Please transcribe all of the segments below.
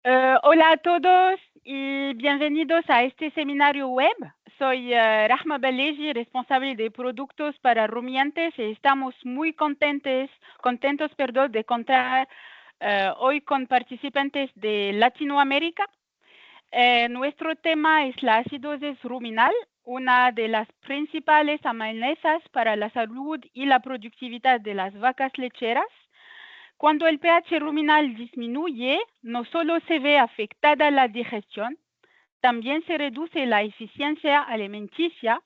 Hola a todos y bienvenidos a este seminario web. Soy Rahma Baleji, responsable de productos para rumiantes y estamos muy contentos, de contar hoy con participantes de Latinoamérica. Nuestro tema es la acidosis ruminal, una de las principales amenazas para la salud y la productividad de las vacas lecheras. Cuando el pH ruminal disminuye, no solo se ve afectada la digestión, también se reduce la eficiencia alimenticia,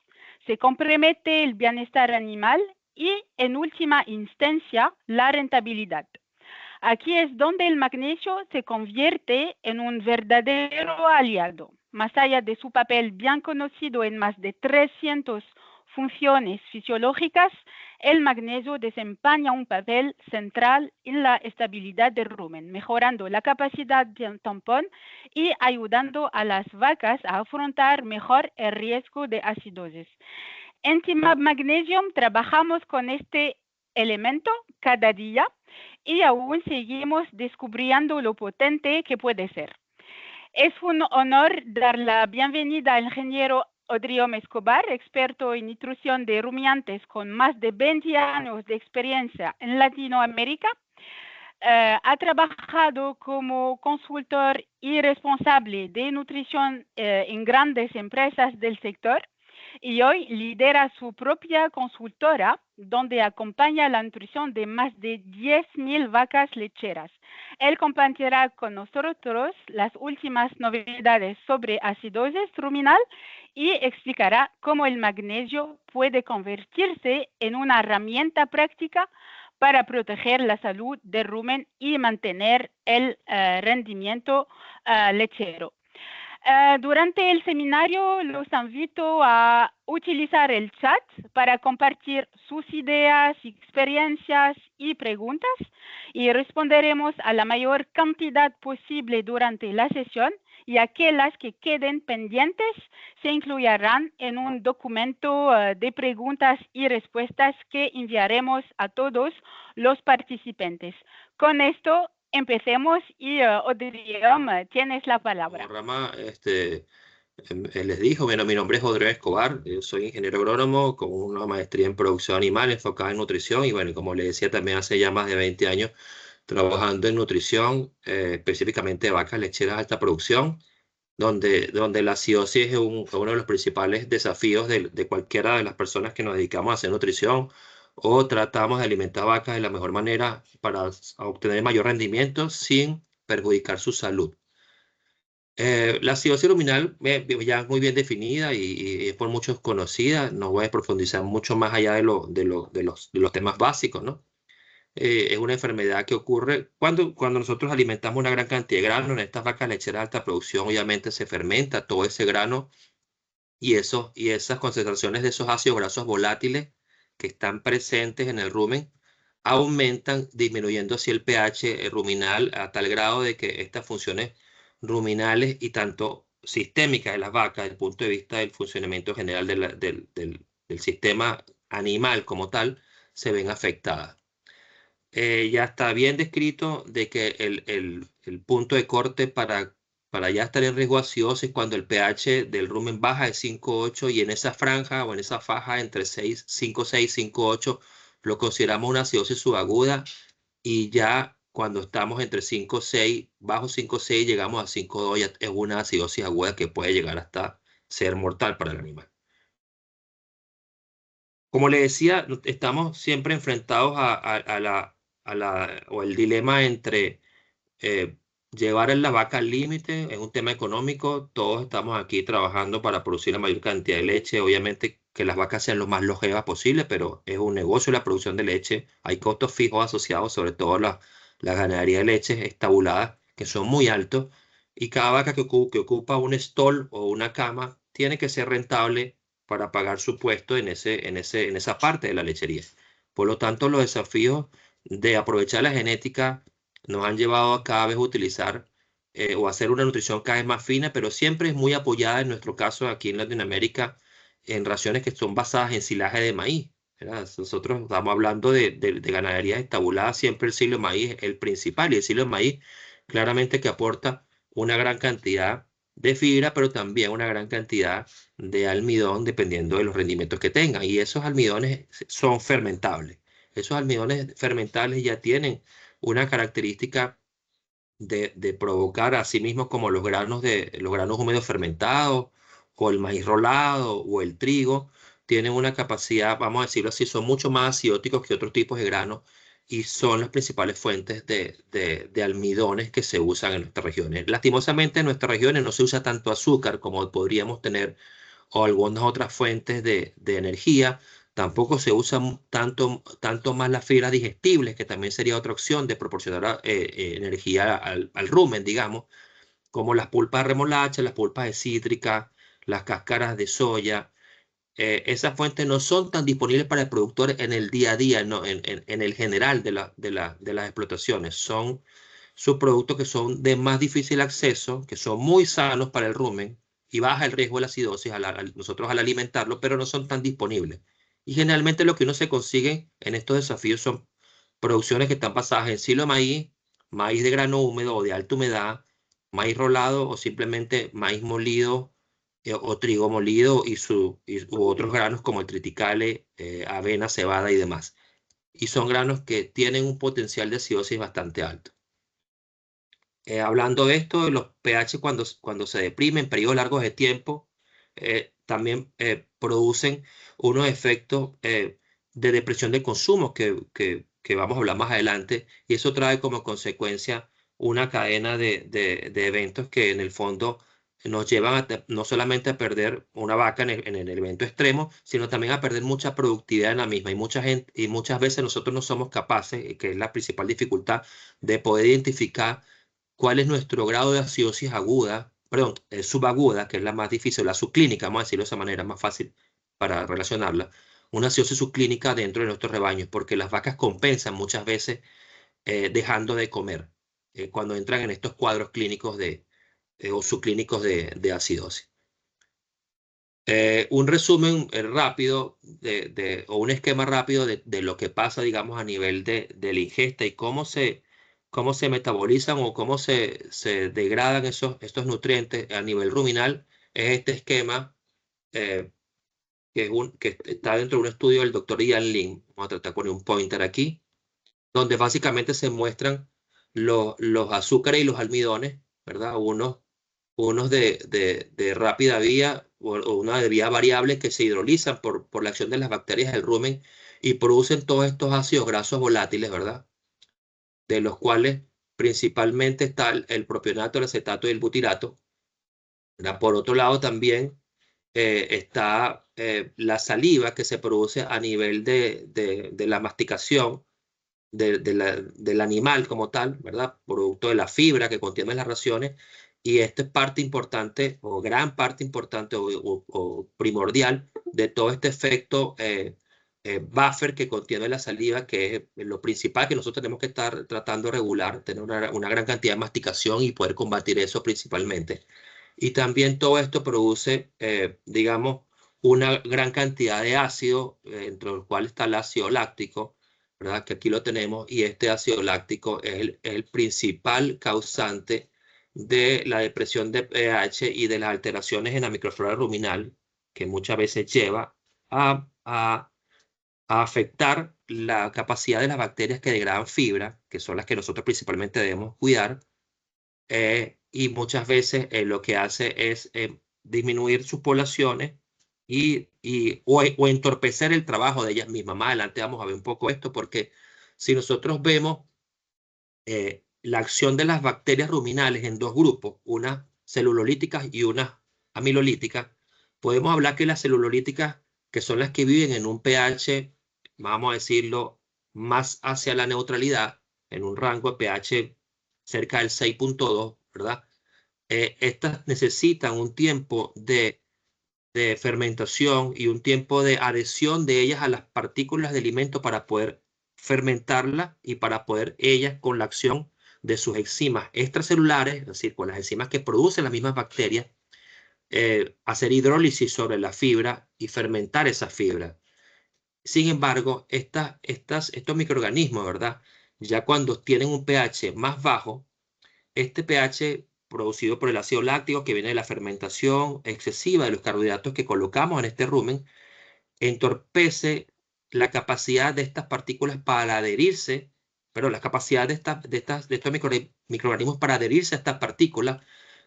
se compromete el bienestar animal y, en última instancia, la rentabilidad. Aquí es donde el magnesio se convierte en un verdadero aliado. Más allá de su papel bien conocido en más de 300 funciones fisiológicas, el magnesio desempeña un papel central en la estabilidad del rumen, mejorando la capacidad de tampón y ayudando a las vacas a afrontar mejor el riesgo de acidosis. En Timab Magnesium trabajamos con este elemento cada día y aún seguimos descubriendo lo potente que puede ser. Es un honor dar la bienvenida al ingeniero Odriom Escobar, experto en nutrición de rumiantes con más de 20 años de experiencia en Latinoamérica. Ha trabajado como consultor y responsable de nutrición en grandes empresas del sector y hoy lidera su propia consultora donde acompaña la nutrición de más de 10.000 vacas lecheras. Él compartirá con nosotros las últimas novedades sobre acidosis ruminal y explicará cómo el magnesio puede convertirse en una herramienta práctica para proteger la salud del rumen y mantener el rendimiento lechero. Durante el seminario los invito a utilizar el chat para compartir sus ideas, experiencias y preguntas y responderemos a la mayor cantidad posible durante la sesión y aquellas que queden pendientes se incluirán en un documento de preguntas y respuestas que enviaremos a todos los participantes. Con esto empecemos y Odriom, tienes la Como palabra. Rama les dijo, bueno, mi nombre es Rodrigo Escobar, yo soy ingeniero agrónomo con una maestría en producción animal enfocada en nutrición y bueno, como le decía, también hace ya más de 20 años trabajando en nutrición, específicamente de vacas lecheras de alta producción, donde la acidosis es uno de los principales desafíos de cualquiera de las personas que nos dedicamos a hacer nutrición o tratamos de alimentar vacas de la mejor manera para obtener mayor rendimiento sin perjudicar su salud. La acidosis luminal ya es muy bien definida y es por muchos conocida. No voy a profundizar mucho más allá de los temas básicos, ¿no? Es una enfermedad que ocurre cuando nosotros alimentamos una gran cantidad de grano en estas vacas lecheras de alta producción. Obviamente se fermenta todo ese grano y esas concentraciones de esos ácidos grasos volátiles que están presentes en el rumen aumentan, disminuyendo así el pH ruminal a tal grado de que estas funciones ruminales y tanto sistémicas de las vacas, desde el punto de vista del funcionamiento general del sistema animal como tal, se ven afectadas. Ya está bien descrito de que el punto de corte para ya estar en riesgo de acidosis cuando el pH del rumen baja de 5,8 y en esa franja o en esa faja entre 5,6 5,8 lo consideramos una acidosis subaguda y ya cuando estamos entre 5,6, bajo 5,6 llegamos a 5,2 ya es una acidosis aguda que puede llegar hasta ser mortal para el animal. Como le decía, estamos siempre enfrentados o el dilema entre eh, llevar a la vaca al límite, es un tema económico, todos estamos aquí trabajando para producir la mayor cantidad de leche, obviamente que las vacas sean lo más longevas posible, pero es un negocio la producción de leche, hay costos fijos asociados, sobre todo la ganadería de leche estabulada, que son muy altos, y cada vaca que ocupa un stall o una cama tiene que ser rentable para pagar su puesto en esa parte de la lechería. Por lo tanto, los desafíos de aprovechar la genética nos han llevado a cada vez utilizar o hacer una nutrición cada vez más fina, pero siempre es muy apoyada en nuestro caso aquí en Latinoamérica en raciones que son basadas en silaje de maíz, ¿verdad? Nosotros estamos hablando de ganadería estabulada, siempre el silo de maíz es el principal y el silo de maíz claramente que aporta una gran cantidad de fibra, pero también una gran cantidad de almidón, dependiendo de los rendimientos que tengan. Y esos almidones son fermentables. Esos almidones fermentables ya tienen una característica de provocar a sí mismos como los granos húmedos fermentados, o el maíz rolado, o el trigo, tienen una capacidad, vamos a decirlo así, son mucho más acióticos que otros tipos de granos y son las principales fuentes de almidones que se usan en nuestras regiones. Lastimosamente en nuestras regiones no se usa tanto azúcar como podríamos tener o algunas otras fuentes de energía. Tampoco se usan tanto más las fibras digestibles, que también sería otra opción de proporcionar energía al rumen, digamos, como las pulpas de remolacha, las pulpas de cítrica, las cáscaras de soya. Esas fuentes no son tan disponibles para el productor en el día a día, no, en el general de las explotaciones. Son subproductos que son de más difícil acceso, que son muy sanos para el rumen y baja el riesgo de la acidosis nosotros al alimentarlo, pero no son tan disponibles. Y generalmente lo que uno se consigue en estos desafíos son producciones que están basadas en silo de maíz, maíz de grano húmedo o de alta humedad, maíz rolado o simplemente maíz molido o trigo molido u otros granos como el triticale, avena, cebada y demás. Y son granos que tienen un potencial de acidosis bastante alto. Hablando de esto, los pH cuando se deprimen en periodos largos de tiempo, también producen unos efectos de depresión del consumo que vamos a hablar más adelante, y eso trae como consecuencia una cadena de eventos que en el fondo nos llevan no solamente a perder una vaca en el evento extremo, sino también a perder mucha productividad en la misma. Y mucha gente, y muchas veces nosotros no somos capaces, que es la principal dificultad, de poder identificar cuál es nuestro grado de acidosis aguda, perdón, subaguda, que es la más difícil, la subclínica, vamos a decirlo de esa manera, más fácil para relacionarla, una acidosis subclínica dentro de nuestros rebaños, porque las vacas compensan muchas veces dejando de comer cuando entran en estos cuadros clínicos o subclínicos de acidosis. Un resumen rápido o un esquema rápido de lo que pasa, digamos, a nivel de la ingesta y cómo se metabolizan o cómo se degradan estos nutrientes a nivel ruminal, es este esquema que está dentro de un estudio del doctor Ian Lin. Vamos a tratar de poner un pointer aquí, donde básicamente se muestran los azúcares y los almidones, ¿verdad? Unos de rápida vía o una de vía variable que se hidrolizan por la acción de las bacterias del rumen y producen todos estos ácidos grasos volátiles, ¿verdad? De los cuales principalmente está el propionato, el acetato y el butirato, ¿verdad? Por otro lado también está la saliva que se produce a nivel de la masticación del animal como tal, ¿verdad? Producto de la fibra que contienen las raciones. Y esta es parte importante o gran parte importante o primordial de todo este efecto buffer que contiene la saliva, que es lo principal que nosotros tenemos que estar tratando de regular, tener una gran cantidad de masticación y poder combatir eso principalmente. Y también todo esto produce, digamos, una gran cantidad de ácido, entre los cuales está el ácido láctico, ¿verdad? Que aquí lo tenemos, y este ácido láctico es el principal causante de la depresión de pH y de las alteraciones en la microflora ruminal, que muchas veces lleva a afectar la capacidad de las bacterias que degradan fibra, que son las que nosotros principalmente debemos cuidar, y muchas veces lo que hace es disminuir sus poblaciones o entorpecer el trabajo de ellas mismas. Más adelante vamos a ver un poco esto, porque si nosotros vemos la acción de las bacterias ruminales en dos grupos, unas celulolíticas y unas amilolíticas, podemos hablar que las celulolíticas, que son las que viven en un pH, vamos a decirlo, más hacia la neutralidad, en un rango de pH cerca del 6.2, ¿verdad? Estas necesitan un tiempo de fermentación y un tiempo de adhesión de ellas a las partículas de alimento para poder fermentarla y para poder ellas, con la acción de sus enzimas extracelulares, es decir, con las enzimas que producen las mismas bacterias, hacer hidrólisis sobre la fibra y fermentar esa fibra. Sin embargo, estos microorganismos, ¿verdad? Ya cuando tienen un pH más bajo, este pH producido por el ácido láctico que viene de la fermentación excesiva de los carbohidratos que colocamos en este rumen, entorpece la capacidad de estas partículas para adherirse, pero la capacidad de estos microorganismos para adherirse a estas partículas,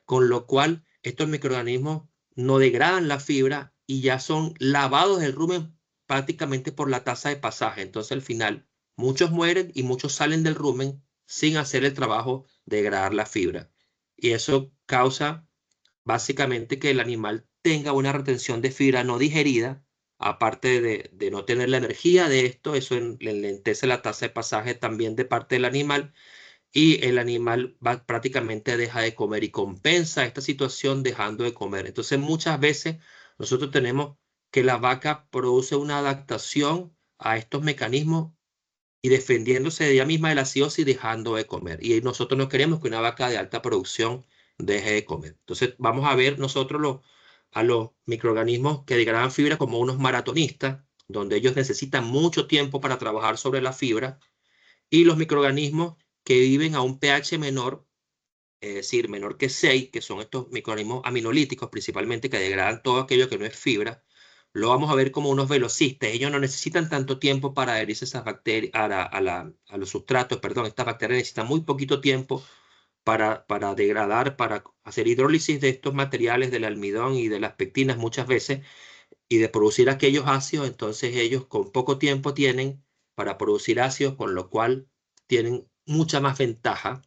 con lo cual estos microorganismos no degradan la fibra y ya son lavados del rumen prácticamente por la tasa de pasaje. Entonces al final muchos mueren y muchos salen del rumen sin hacer el trabajo de degradar la fibra. Y eso causa básicamente que el animal tenga una retención de fibra no digerida, aparte de no tener la energía de esto, eso enlentece la tasa de pasaje también de parte del animal y el animal prácticamente deja de comer y compensa esta situación dejando de comer. Entonces muchas veces nosotros tenemos que la vaca produce una adaptación a estos mecanismos y defendiéndose de ella misma de la acidosis dejando de comer. Y nosotros no queremos que una vaca de alta producción deje de comer. Entonces vamos a ver nosotros a los microorganismos que degradan fibra como unos maratonistas, donde ellos necesitan mucho tiempo para trabajar sobre la fibra, y los microorganismos que viven a un pH menor, es decir, menor que 6, que son estos microorganismos aminolíticos principalmente, que degradan todo aquello que no es fibra, lo vamos a ver como unos velocistas. Ellos no necesitan tanto tiempo para adherirse a esas bacterias, a los sustratos, perdón, estas bacterias necesitan muy poquito tiempo para degradar, para hacer hidrólisis de estos materiales del almidón y de las pectinas muchas veces, y de producir aquellos ácidos. Entonces ellos con poco tiempo tienen para producir ácidos, con lo cual tienen mucha más ventaja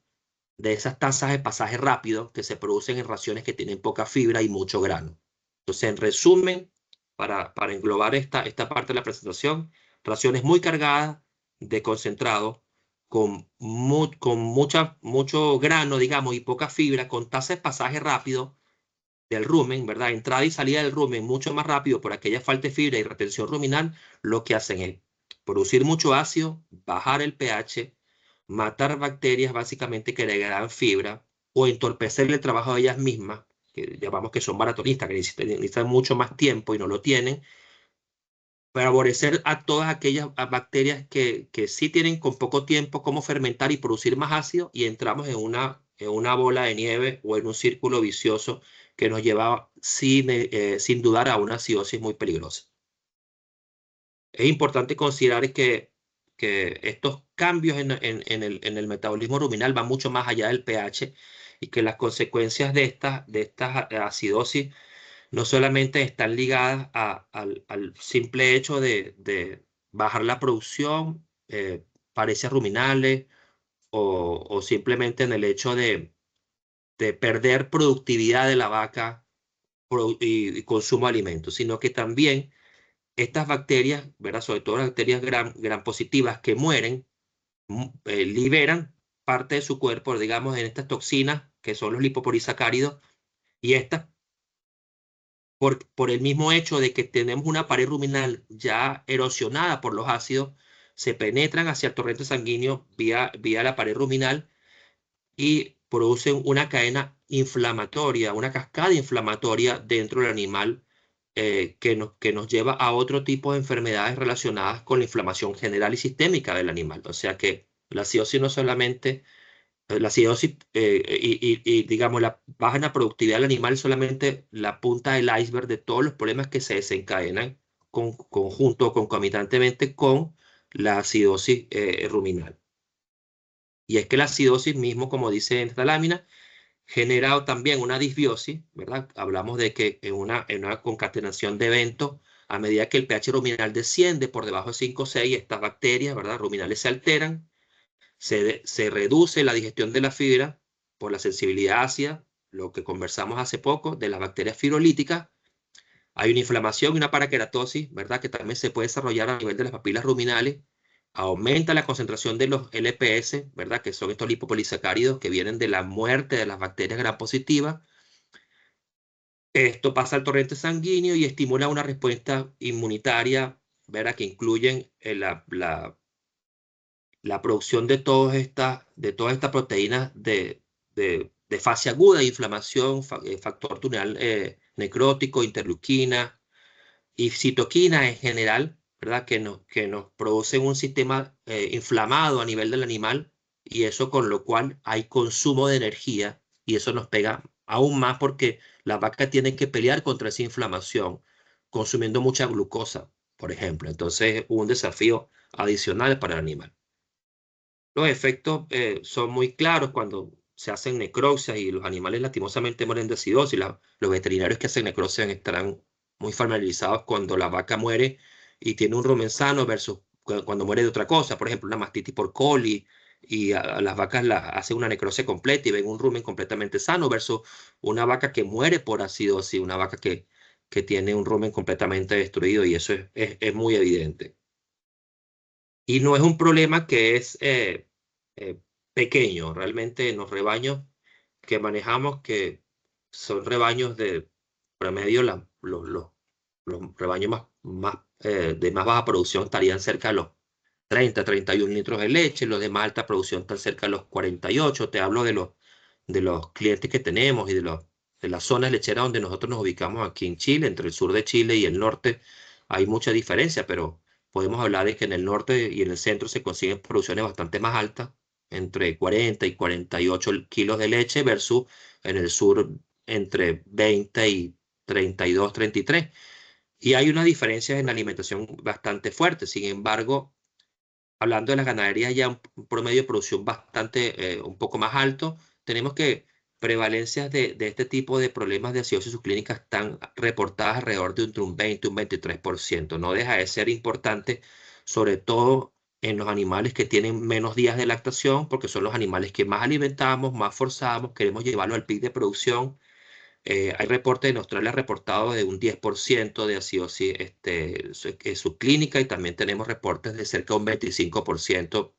de esas tasas de pasaje rápido que se producen en raciones que tienen poca fibra y mucho grano. Entonces, en resumen, para englobar esta parte de la presentación, raciones muy cargadas de concentrado, con mucho grano, digamos, y poca fibra, con tasa de pasaje rápido del rumen, ¿verdad? Entrada y salida del rumen mucho más rápido por aquella falta de fibra y retención ruminal, lo que hacen es producir mucho ácido, bajar el pH, matar bacterias básicamente que degradan fibra o entorpecer el trabajo de ellas mismas, que llamamos que son maratonistas, que necesitan mucho más tiempo y no lo tienen, para favorecer a todas aquellas bacterias que sí tienen con poco tiempo cómo fermentar y producir más ácido, y entramos en una bola de nieve o en un círculo vicioso que nos lleva sin dudar a una acidosis muy peligrosa. Es importante considerar que estos cambios en el metabolismo ruminal van mucho más allá del pH y que las consecuencias de estas acidosis no solamente están ligadas al simple hecho de bajar la producción, pareces ruminales, o simplemente en el hecho de perder productividad de la vaca y consumo de alimentos, sino que también estas bacterias, ¿verdad? Sobre todo las bacterias gram positivas que mueren, liberan parte de su cuerpo, digamos, en estas toxinas que son los lipopolisacáridos, y estas, por el mismo hecho de que tenemos una pared ruminal ya erosionada por los ácidos, se penetran hacia el torrente sanguíneo vía la pared ruminal y producen una cadena inflamatoria, una cascada inflamatoria dentro del animal, que nos lleva a otro tipo de enfermedades relacionadas con la inflamación general y sistémica del animal. O sea que la acidosis no solamente, la acidosis digamos la baja en la productividad del animal es solamente la punta del iceberg de todos los problemas que se desencadenan concomitantemente con la acidosis ruminal. Y es que la acidosis mismo, como dice en esta lámina, genera también una disbiosis, ¿verdad? Hablamos de que en una concatenación de eventos, a medida que el pH ruminal desciende por debajo de 5 o 6, estas bacterias, ¿verdad? Ruminales se alteran, se reduce la digestión de la fibra por la sensibilidad ácida, lo que conversamos hace poco de las bacterias fibrolíticas. Hay una inflamación y una paraqueratosis, ¿verdad? Que también se puede desarrollar a nivel de las papilas ruminales. Aumenta la concentración de los LPS, ¿verdad? Que son estos lipopolisacáridos que vienen de la muerte de las bacterias gram positivas. Esto pasa al torrente sanguíneo y estimula una respuesta inmunitaria, ¿verdad? Que incluyen la producción de todas estas proteínas de fase aguda de inflamación, factor tumoral necrótico, interleuquina y citoquina en general, ¿verdad? Que nos producen un sistema inflamado a nivel del animal, y eso con lo cual hay consumo de energía y eso nos pega aún más porque la vaca tiene que pelear contra esa inflamación consumiendo mucha glucosa, por ejemplo. Entonces, un desafío adicional para el animal. Los efectos son muy claros cuando se hacen necropsias y los animales lastimosamente mueren de acidosis. Los veterinarios que hacen necropsias estarán muy familiarizados cuando la vaca muere y tiene un rumen sano versus cuando muere de otra cosa, por ejemplo, una mastitis por coli, y a las vacas hacen una necropsia completa y ven un rumen completamente sano versus una vaca que muere por acidosis, una vaca que tiene un rumen completamente destruido, y eso es muy evidente. Y no es un problema que es eh, pequeño, realmente en los rebaños que manejamos, que son rebaños de promedio, los rebaños de más baja producción estarían cerca de los 31 litros de leche, los de más alta producción están cerca de los 48. Te hablo de los clientes que tenemos y de las zonas lecheras donde nosotros nos ubicamos aquí en Chile, entre el sur de Chile y el norte. Hay mucha diferencia, pero podemos hablar de que en el norte y en el centro se consiguen producciones bastante más altas, entre 40 y 48 kilos de leche, versus en el sur entre 20 y 32, 33. Y hay una diferencia en la alimentación bastante fuerte. Sin embargo, hablando de las ganaderías ya un promedio de producción bastante, un poco más alto, tenemos que prevalencias de este tipo de problemas de acidosis subclínica están reportadas alrededor de entre un 20 y un 23%. No deja de ser importante, sobre todo en los animales que tienen menos días de lactación, porque son los animales que más alimentamos, más forzamos, queremos llevarlo al pic de producción. Hay reportes en Australia reportados de un 10% de acidosis subclínica, y también tenemos reportes de cerca de un 25%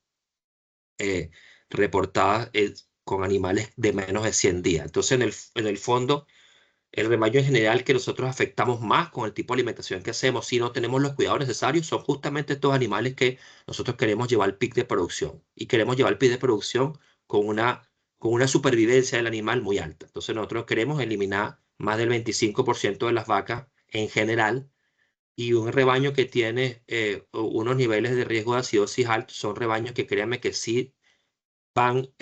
eh, reportadas con animales de menos de 100 días. Entonces, en el fondo, el rebaño en general que nosotros afectamos más con el tipo de alimentación que hacemos, si no tenemos los cuidados necesarios, son justamente estos animales que nosotros queremos llevar al pic de producción. Y queremos llevar al pic de producción con una supervivencia del animal muy alta. Entonces nosotros queremos eliminar más del 25% de las vacas en general, y un rebaño que tiene unos niveles de riesgo de acidosis altos son rebaños que, créanme, que sí van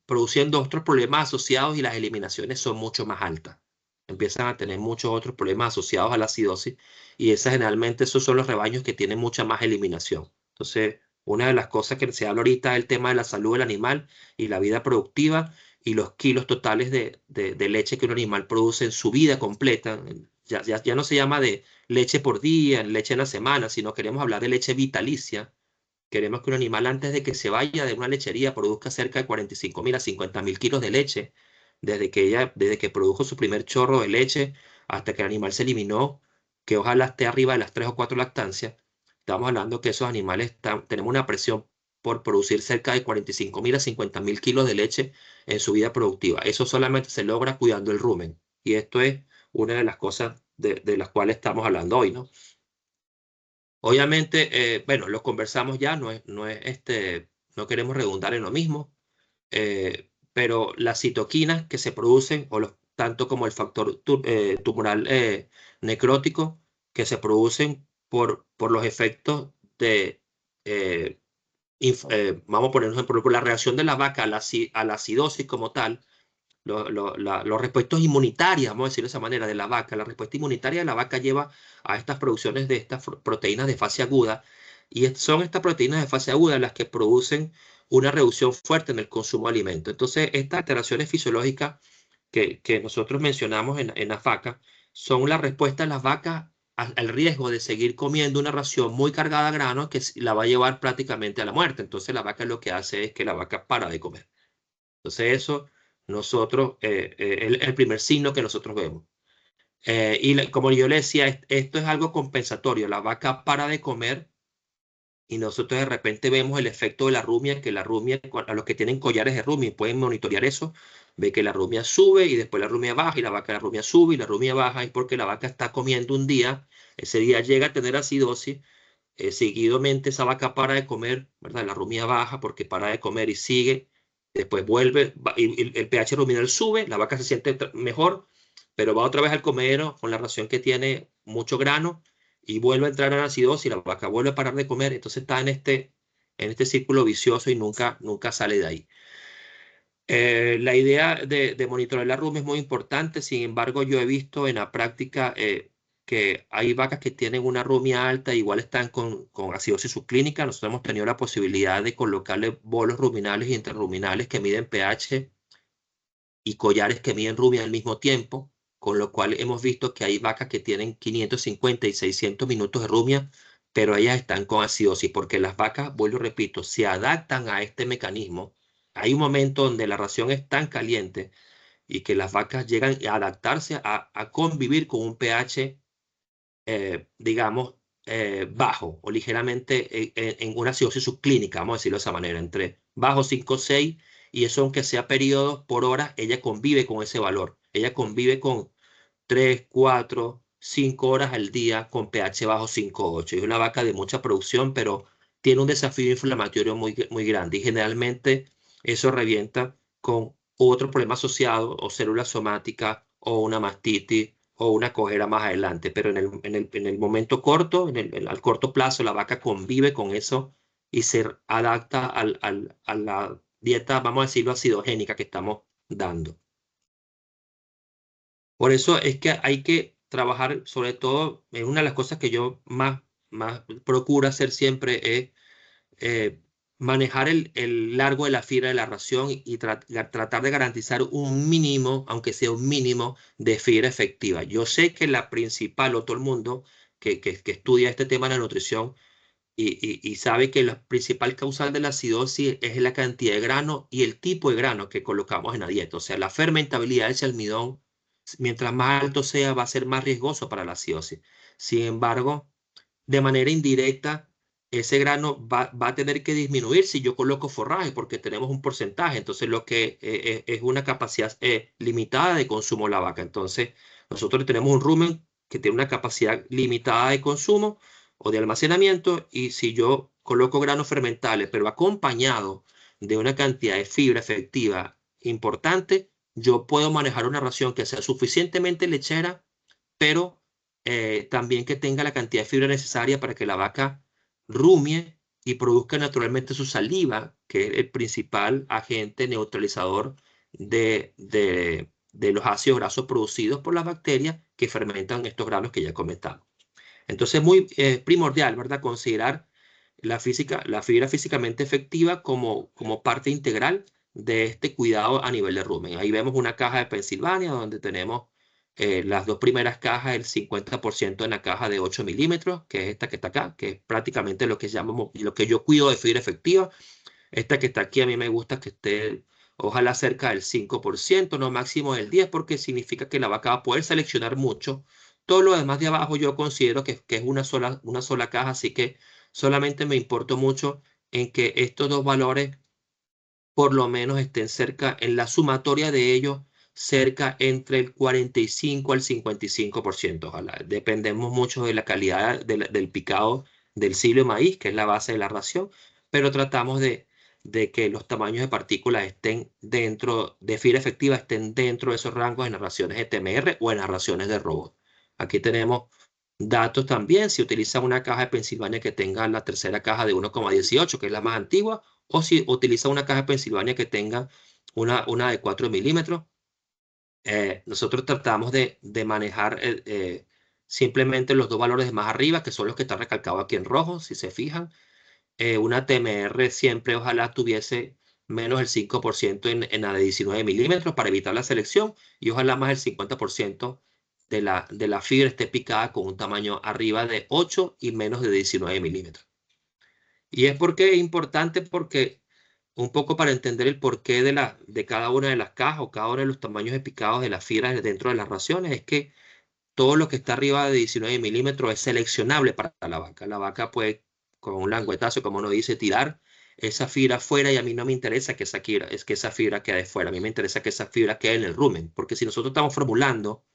produciendo otros problemas asociados, y las eliminaciones son mucho más altas. Empiezan a tener muchos otros problemas asociados a la acidosis, y generalmente esos son los rebaños que tienen mucha más eliminación. Entonces, una de las cosas que se habla ahorita es el tema de la salud del animal y la vida productiva y los kilos totales de leche que un animal produce en su vida completa. Ya no se llama de leche por día, leche en la semana, sino queremos hablar de leche vitalicia. Queremos que un animal, antes de que se vaya de una lechería, produzca cerca de 45.000 a 50.000 kilos de leche, desde que produjo su primer chorro de leche hasta que el animal se eliminó, que ojalá esté arriba de las 3 o 4 lactancias. Estamos hablando que esos animales tenemos una presión por producir cerca de 45.000 a 50.000 kilos de leche en su vida productiva. Eso solamente se logra cuidando el rumen. Y esto es una de las cosas de las cuales estamos hablando hoy, ¿no? Obviamente, bueno, lo conversamos ya, no queremos redundar en lo mismo, pero las citoquinas que se producen, tanto como el factor tumoral necrótico, que se producen por los efectos de, eh, vamos a poner un ejemplo, por la reacción de la vaca a la acidosis como tal, los respuestas inmunitarias, vamos a decirlo de esa manera, de la vaca. La respuesta inmunitaria de la vaca lleva a estas producciones de estas proteínas de fase aguda, y son estas proteínas de fase aguda las que producen una reducción fuerte en el consumo de alimentos. Entonces, estas alteraciones fisiológicas que nosotros mencionamos en las vacas son la respuesta de las vacas al riesgo de seguir comiendo una ración muy cargada de grano que la va a llevar prácticamente a la muerte. Entonces, la vaca lo que hace es que la vaca para de comer. Entonces eso, el primer signo que nosotros vemos. Como yo le decía, esto es algo compensatorio. La vaca para de comer y nosotros de repente vemos el efecto de la rumia, que la rumia, a los que tienen collares de rumia pueden monitorear eso, ve que la rumia sube y después la rumia baja, y la rumia sube y la rumia baja, y porque la vaca está comiendo un día, ese día llega a tener acidosis, seguidamente esa vaca para de comer, ¿verdad? La rumia baja porque para de comer y sigue, después vuelve, y el pH ruminal sube, la vaca se siente mejor, pero va otra vez al comedero con la ración que tiene mucho grano y vuelve a entrar en acidosis, la vaca vuelve a parar de comer, entonces está en este círculo vicioso y nunca sale de ahí. La idea de monitorear la rumia es muy importante. Sin embargo, yo he visto en la práctica que hay vacas que tienen una rumia alta, igual están con acidosis subclínica. Nosotros hemos tenido la posibilidad de colocarle bolos ruminales y interruminales que miden pH y collares que miden rumia al mismo tiempo, con lo cual hemos visto que hay vacas que tienen 550 y 600 minutos de rumia, pero ellas están con acidosis, porque las vacas, vuelvo y repito, se adaptan a este mecanismo. Hay un momento donde la ración es tan caliente y que las vacas llegan a adaptarse a convivir con un pH, digamos, bajo o ligeramente en una acidosis subclínica, vamos a decirlo de esa manera, entre bajo 5 6, y eso aunque sea periodos por horas, ella convive con ese valor. Ella convive con 3 4 5 horas al día con pH bajo 5 8. Es una vaca de mucha producción, pero tiene un desafío inflamatorio muy grande y generalmente eso revienta con otro problema asociado o células somáticas o una mastitis o una cojera más adelante. Pero en el momento corto, al corto plazo, la vaca convive con eso y se adapta a la dieta, vamos a decirlo, acidogénica que estamos dando. Por eso es que hay que trabajar, sobre todo, en una de las cosas que yo más procuro hacer siempre es manejar el largo de la fibra de la ración y tratar de garantizar un mínimo, aunque sea un mínimo, de fibra efectiva. Yo sé que la principal, o todo el mundo que estudia este tema de la nutrición y sabe que la principal causal de la acidosis es la cantidad de grano y el tipo de grano que colocamos en la dieta. O sea, la fermentabilidad del almidón, mientras más alto sea, va a ser más riesgoso para la acidosis. Sin embargo, de manera indirecta, ese grano va a tener que disminuir si yo coloco forraje, porque tenemos un porcentaje. Entonces, lo que es una capacidad limitada de consumo de la vaca. Entonces, nosotros tenemos un rumen que tiene una capacidad limitada de consumo o de almacenamiento, y si yo coloco granos fermentales, pero acompañado de una cantidad de fibra efectiva importante, yo puedo manejar una ración que sea suficientemente lechera, pero también que tenga la cantidad de fibra necesaria para que la vaca rumie y produzca naturalmente su saliva, que es el principal agente neutralizador de los ácidos grasos producidos por las bacterias que fermentan estos granos que ya comentamos. Entonces es muy primordial, ¿verdad?, considerar la fibra físicamente efectiva como parte integral de este cuidado a nivel de rumen. Ahí vemos una caja de Pensilvania donde tenemos las dos primeras cajas, el 50% en la caja de 8 milímetros, que es esta que está acá, que es prácticamente lo que llamamos, lo que yo cuido de fibra efectiva. Esta que está aquí a mí me gusta que esté ojalá cerca del 5%, no máximo del 10%, porque significa que la vaca va a poder seleccionar mucho. Todo lo demás de abajo yo considero que es una sola caja, así que solamente me importo mucho en que estos dos valores por lo menos estén cerca, en la sumatoria de ellos, cerca entre el 45 al 55%. Ojalá. Dependemos mucho de la calidad del picado del silo de maíz, que es la base de la ración, pero tratamos de que los tamaños de partículas estén dentro, de fibra efectiva, estén dentro de esos rangos en las raciones de TMR o en las raciones de robot. Aquí tenemos datos también, si utiliza una caja de Pensilvania que tenga la tercera caja de 1,18, que es la más antigua, o si utiliza una caja de Pensilvania que tenga una de 4 milímetros. Nosotros tratamos de manejar simplemente los dos valores de más arriba, que son los que están recalcados aquí en rojo, si se fijan. Una TMR siempre ojalá tuviese menos del 5% en la de 19 milímetros para evitar la selección, y ojalá más del 50% de la fibra esté picada con un tamaño arriba de 8 y menos de 19 milímetros. Y es porque es importante, porque un poco para entender el porqué de cada una de las cajas o cada uno de los tamaños de picados de las fibras dentro de las raciones, es que todo lo que está arriba de 19 milímetros es seleccionable para la vaca. La vaca puede, con un languetazo, como uno dice, tirar esa fibra fuera, y a mí no me interesa que esa fibra quede fuera. A mí me interesa que esa fibra quede en el rumen, porque si nosotros estamos formulando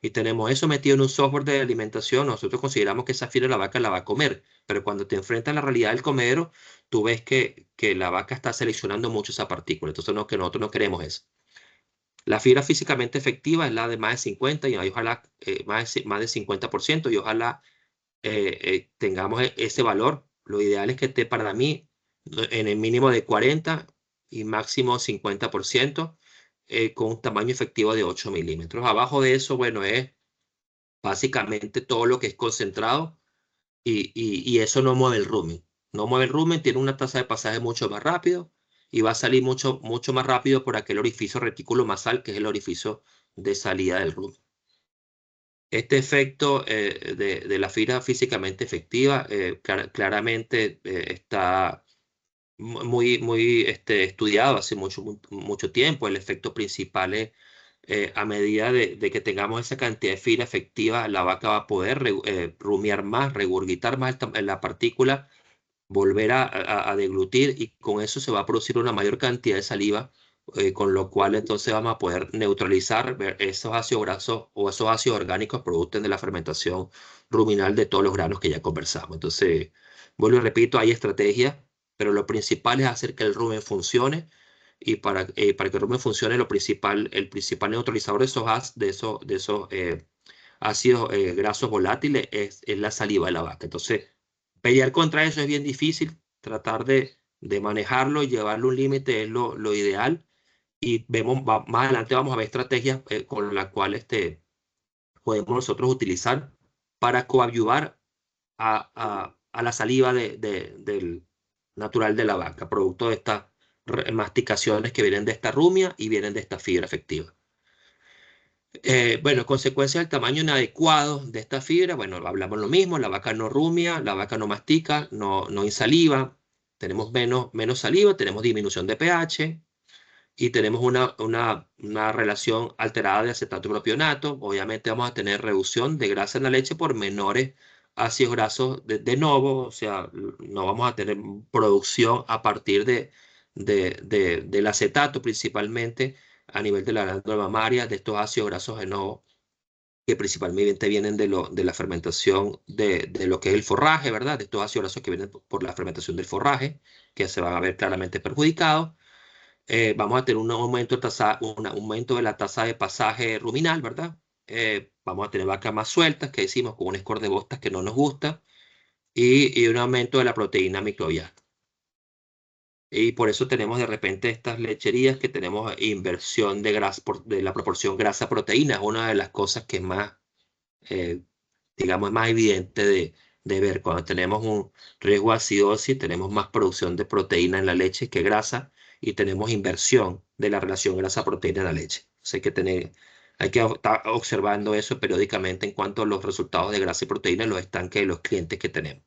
y tenemos eso metido en un software de alimentación, nosotros consideramos que esa fibra la vaca la va a comer, pero cuando te enfrentas a la realidad del comedero, tú ves que la vaca está seleccionando mucho esa partícula. Entonces, que nosotros no queremos eso. La fibra físicamente efectiva es la de más de 50 y ojalá más de 50%, y ojalá tengamos ese valor. Lo ideal es que esté para mí en el mínimo de 40, y máximo 50%, con un tamaño efectivo de 8 milímetros. Abajo de eso, bueno, es básicamente todo lo que es concentrado y eso no mueve el rumen. No mueve el rumen, tiene una tasa de pasaje mucho más rápido y va a salir mucho más rápido por aquel orificio reticulomasal, que es el orificio de salida del rumen. Este efecto de la fibra físicamente efectiva claramente está muy estudiado hace mucho tiempo. El efecto principal es a medida de que tengamos esa cantidad de fibra efectiva, la vaca va a poder rumiar más, regurgitar más la partícula, volver a deglutir, y con eso se va a producir una mayor cantidad de saliva, con lo cual entonces vamos a poder neutralizar esos ácidos grasos o esos ácidos orgánicos productos de la fermentación ruminal de todos los granos que ya conversamos. Entonces, vuelvo y repito, hay estrategias, pero lo principal es hacer que el rumen funcione, y para que el rumen funcione, el principal neutralizador de esos ácidos grasos volátiles es la saliva de la vaca. Entonces, pelear contra eso es bien difícil. Tratar de manejarlo y llevarlo a un límite es lo ideal. Y más adelante vamos a ver estrategias con las cuales podemos nosotros utilizar para coadyuvar a la saliva del natural de la vaca, producto de estas masticaciones que vienen de esta rumia y vienen de esta fibra efectiva. Bueno, consecuencias del tamaño inadecuado de esta fibra. Bueno, hablamos lo mismo: la vaca no rumia, la vaca no mastica, no insaliva, tenemos menos saliva, tenemos disminución de pH y tenemos una relación alterada de acetato propionato. Obviamente vamos a tener reducción de grasa en la leche por menores ácidos grasos de novo, o sea, no vamos a tener producción a partir del acetato, principalmente a nivel de la glándula mamaria, de estos ácidos grasos de novo, que principalmente vienen de la fermentación de lo que es el forraje, ¿verdad? De estos ácidos grasos que vienen por la fermentación del forraje, que se van a ver claramente perjudicados. Vamos a tener un aumento de la tasa de pasaje ruminal, ¿verdad? Vamos a tener vacas más sueltas, que decimos, con un score de Bostas que no nos gusta, y un aumento de la proteína microbiana. Y por eso tenemos de repente estas lecherías que tenemos inversión de grasa, de la proporción grasa-proteína. Es una de las cosas que más, digamos, es más evidente de ver. Cuando tenemos un riesgo de acidosis, tenemos más producción de proteína en la leche que grasa, y tenemos inversión de la relación grasa-proteína en la leche. Hay que estar observando eso periódicamente en cuanto a los resultados de grasa y proteína en los estanques de los clientes que tenemos.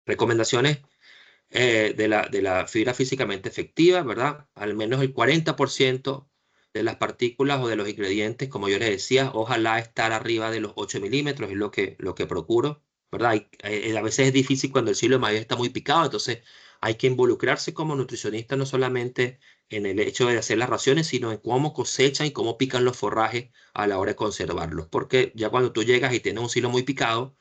Recomendaciones de la fibra físicamente efectiva, ¿verdad? Al menos el 40% de las partículas o de los ingredientes, como yo les decía, ojalá estar arriba de los 8 milímetros, es lo que procuro, ¿verdad? A veces es difícil cuando el silo de maíz está muy picado, entonces hay que involucrarse como nutricionista no solamente en el hecho de hacer las raciones, sino en cómo cosechan y cómo pican los forrajes a la hora de conservarlos, porque ya cuando tú llegas y tienes un silo muy picado,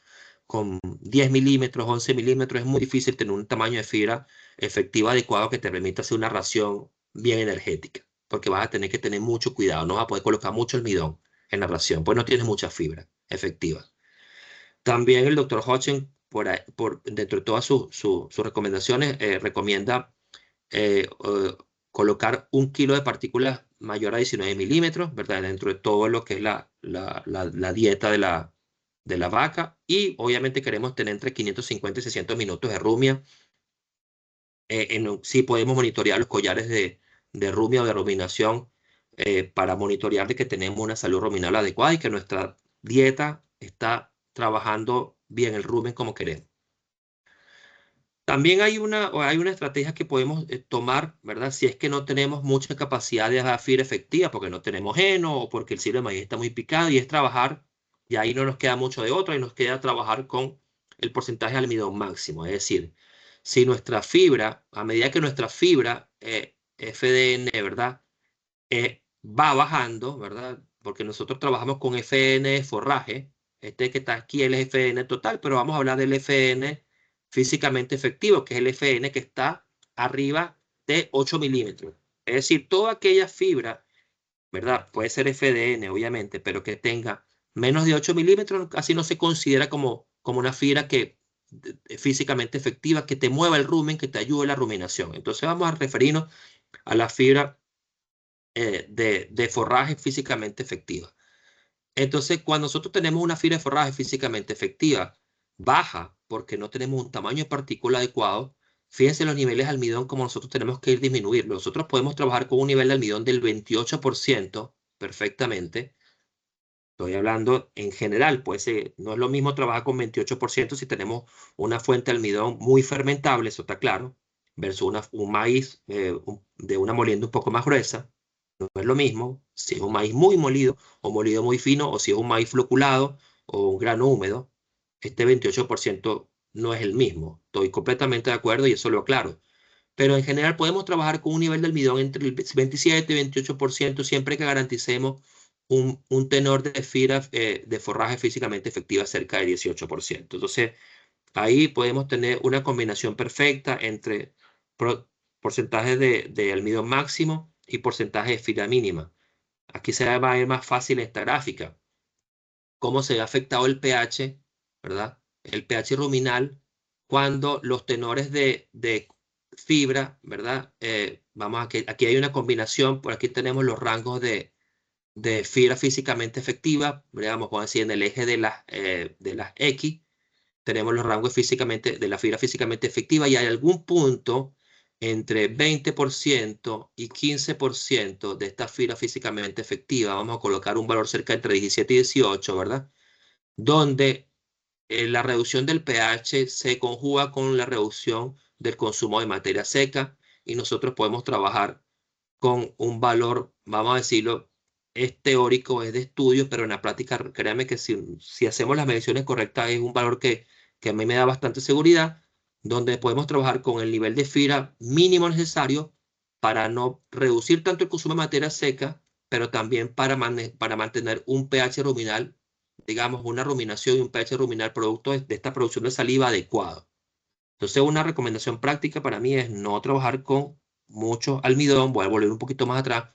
con 10 milímetros, 11 milímetros, es muy difícil tener un tamaño de fibra efectiva adecuado que te permita hacer una ración bien energética, porque vas a tener que tener mucho cuidado, no vas a poder colocar mucho almidón en la ración, pues no tienes mucha fibra efectiva. También el doctor Hodgson, dentro de todas sus recomendaciones, recomienda colocar 1 kilo de partículas mayor a 19 milímetros, ¿verdad? Dentro de todo lo que es la dieta de la vaca, y obviamente queremos tener entre 550 y 600 minutos de rumia. Sí podemos monitorear los collares de rumia o de ruminación, para monitorear de que tenemos una salud ruminal adecuada y que nuestra dieta está trabajando bien el rumen como queremos. También hay una estrategia que podemos tomar, ¿verdad? Si es que no tenemos mucha capacidad de dar fibra efectiva porque no tenemos heno o porque el silo de maíz está muy picado, y es trabajar, y ahí no nos queda mucho de otro, y nos queda trabajar con el porcentaje de almidón máximo. Es decir, si nuestra fibra, a medida que nuestra fibra FDN, ¿verdad? Va bajando, ¿verdad? Porque nosotros trabajamos con FN forraje. Este que está aquí es el FN total, pero vamos a hablar del FN físicamente efectivo, que es el FN que está arriba de 8 milímetros. Es decir, toda aquella fibra, ¿verdad? Puede ser FDN, obviamente, pero que tenga menos de 8 milímetros, casi no se considera como una fibra que físicamente efectiva que te mueva el rumen, que te ayude a la ruminación. Entonces vamos a referirnos a la fibra de forraje físicamente efectiva. Entonces, cuando nosotros tenemos una fibra de forraje físicamente efectiva baja, porque no tenemos un tamaño de partícula adecuado, fíjense los niveles de almidón como nosotros tenemos que ir disminuirlo. Nosotros podemos trabajar con un nivel de almidón del 28% perfectamente. Estoy hablando en general, pues no es lo mismo trabajar con 28% si tenemos una fuente de almidón muy fermentable, eso está claro, versus un maíz de una molienda un poco más gruesa. No es lo mismo si es un maíz muy molido o molido muy fino o si es un maíz floculado o un grano húmedo. Este 28% no es el mismo. Estoy completamente de acuerdo y eso lo aclaro. Pero en general podemos trabajar con un nivel de almidón entre el 27 y 28% siempre que garanticemos un tenor de fibra de forraje físicamente efectiva cerca de 18%. Entonces, ahí podemos tener una combinación perfecta entre porcentaje de almidón máximo y porcentaje de fibra mínima. Aquí se va a ver más fácil esta gráfica. Cómo se ha afectado el pH, ¿verdad? El pH ruminal cuando los tenores de fibra, ¿verdad? Vamos a que aquí hay una combinación, por aquí tenemos los rangos de fibra físicamente efectiva, digamos, vamos a decir en el eje de las X, tenemos los rangos de la fibra físicamente efectiva y hay algún punto entre 20% y 15% de esta fibra físicamente efectiva, vamos a colocar un valor cerca entre 17 y 18, ¿verdad? Donde la reducción del pH se conjuga con la reducción del consumo de materia seca y nosotros podemos trabajar con un valor, vamos a decirlo, es teórico, es de estudio, pero en la práctica, créanme que si hacemos las mediciones correctas, es un valor que a mí me da bastante seguridad, donde podemos trabajar con el nivel de fibra mínimo necesario para no reducir tanto el consumo de materia seca, pero también para mantener un pH ruminal, digamos, una ruminación y un pH ruminal producto de esta producción de saliva adecuado. Entonces, una recomendación práctica para mí es no trabajar con mucho almidón. Voy a volver un poquito más atrás.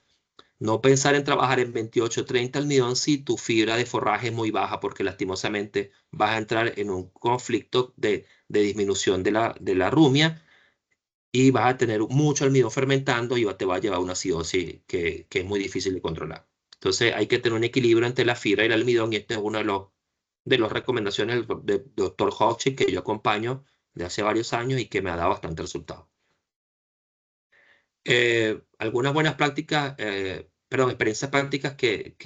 No pensar en trabajar en 28 o 30 almidón si tu fibra de forraje es muy baja, porque lastimosamente vas a entrar en un conflicto de disminución de la rumia y vas a tener mucho almidón fermentando y te va a llevar a una acidosis que es muy difícil de controlar. Entonces, hay que tener un equilibrio entre la fibra y el almidón y este es uno de las recomendaciones del doctor Hodgkin que yo acompaño de hace varios años y que me ha dado bastante resultado. Algunas buenas prácticas, perdón, experiencias prácticas que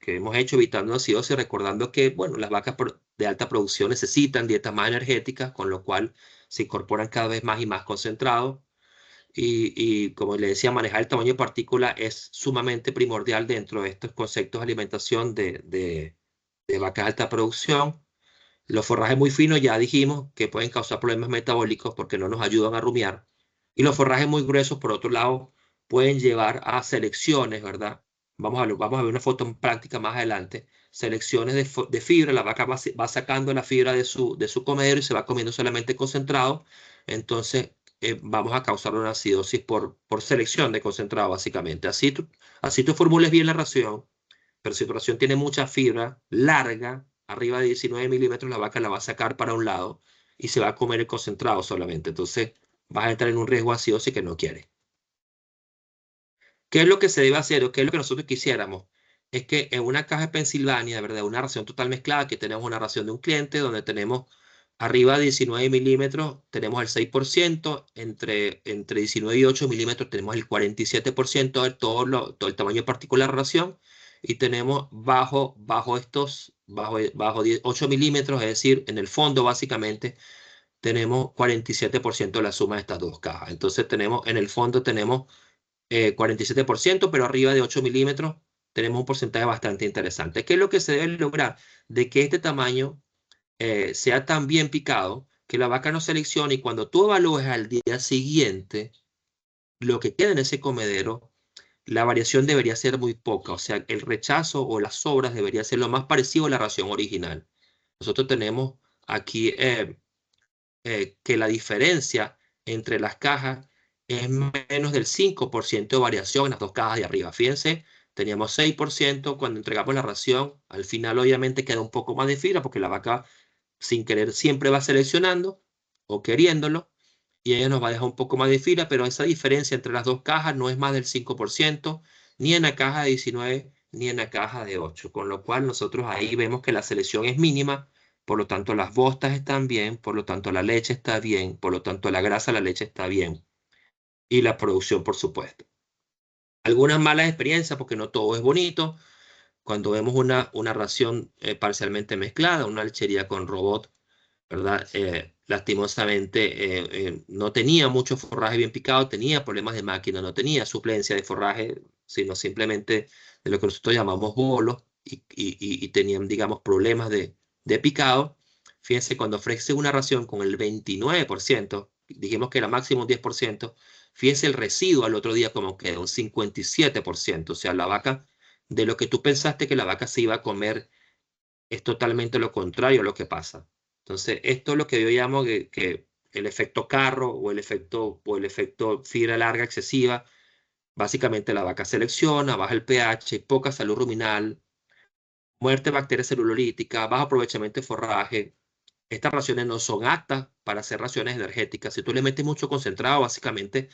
hemos hecho evitando acidosis, recordando que, bueno, las vacas de alta producción necesitan dietas más energéticas, con lo cual se incorporan cada vez más y más concentrados. Y como le decía, manejar el tamaño de partícula es sumamente primordial dentro de estos conceptos de alimentación de vacas de alta producción. Los forrajes muy finos ya dijimos que pueden causar problemas metabólicos porque no nos ayudan a rumiar. Y los forrajes muy gruesos, por otro lado, pueden llevar a selecciones, ¿verdad? Vamos a ver una foto en práctica más adelante. Selecciones de fibra, la vaca va sacando la fibra de su comedero y se va comiendo solamente concentrado. Entonces, vamos a causar una acidosis por selección de concentrado, básicamente. Así tú formules bien la ración, pero si tu ración tiene mucha fibra larga, arriba de 19 milímetros, la vaca la va a sacar para un lado y se va a comer el concentrado solamente. Entonces vas a entrar en un riesgo de acidosis que no quiere. ¿Qué es lo que se debe hacer o qué es lo que nosotros quisiéramos? Es que en una caja de Pensilvania, de verdad, una ración total mezclada, que tenemos una ración de un cliente donde tenemos arriba de 19 milímetros, tenemos el 6%, entre 19 y 8 milímetros tenemos el 47% de todo el tamaño particular de la ración, y tenemos bajo 8 milímetros, es decir, en el fondo básicamente tenemos 47% de la suma de estas dos cajas. Entonces en el fondo tenemos 47%, pero arriba de 8 milímetros tenemos un porcentaje bastante interesante. ¿Qué es lo que se debe lograr? De que este tamaño sea tan bien picado que la vaca no seleccione y cuando tú evalúes al día siguiente lo que queda en ese comedero, la variación debería ser muy poca. O sea, el rechazo o las sobras debería ser lo más parecido a la ración original. Nosotros tenemos aquí que la diferencia entre las cajas es menos del 5% de variación en las dos cajas de arriba. Fíjense, teníamos 6% cuando entregamos la ración. Al final, obviamente, queda un poco más de fibra porque la vaca sin querer siempre va seleccionando o queriéndolo, y ella nos va a dejar un poco más de fibra, pero esa diferencia entre las dos cajas no es más del 5%, ni en la caja de 19 ni en la caja de 8, con lo cual nosotros ahí vemos que la selección es mínima, por lo tanto las bostas están bien, por lo tanto la leche está bien, por lo tanto la grasa de la leche está bien, y la producción, por supuesto. Algunas malas experiencias, porque no todo es bonito, cuando vemos una ración parcialmente mezclada, una lechería con robot, ¿verdad? Lastimosamente no tenía mucho forraje bien picado, tenía problemas de máquina, no tenía suplencia de forraje, sino simplemente de lo que nosotros llamamos bolos y tenían, digamos, problemas de picado. Fíjense, cuando ofrece una ración con el 29%, dijimos que era máximo un 10%, fíjense el residuo al otro día como queda, un 57%. O sea, la vaca, de lo que tú pensaste que la vaca se iba a comer, es totalmente lo contrario a lo que pasa. Entonces, esto es lo que yo llamo que el efecto carro o el efecto fibra larga excesiva. Básicamente la vaca selecciona, baja el pH, poca salud ruminal, muerte de bacterias celulolíticas, bajo aprovechamiento de forraje. Estas raciones no son aptas para hacer raciones energéticas. Si tú le metes mucho concentrado, básicamente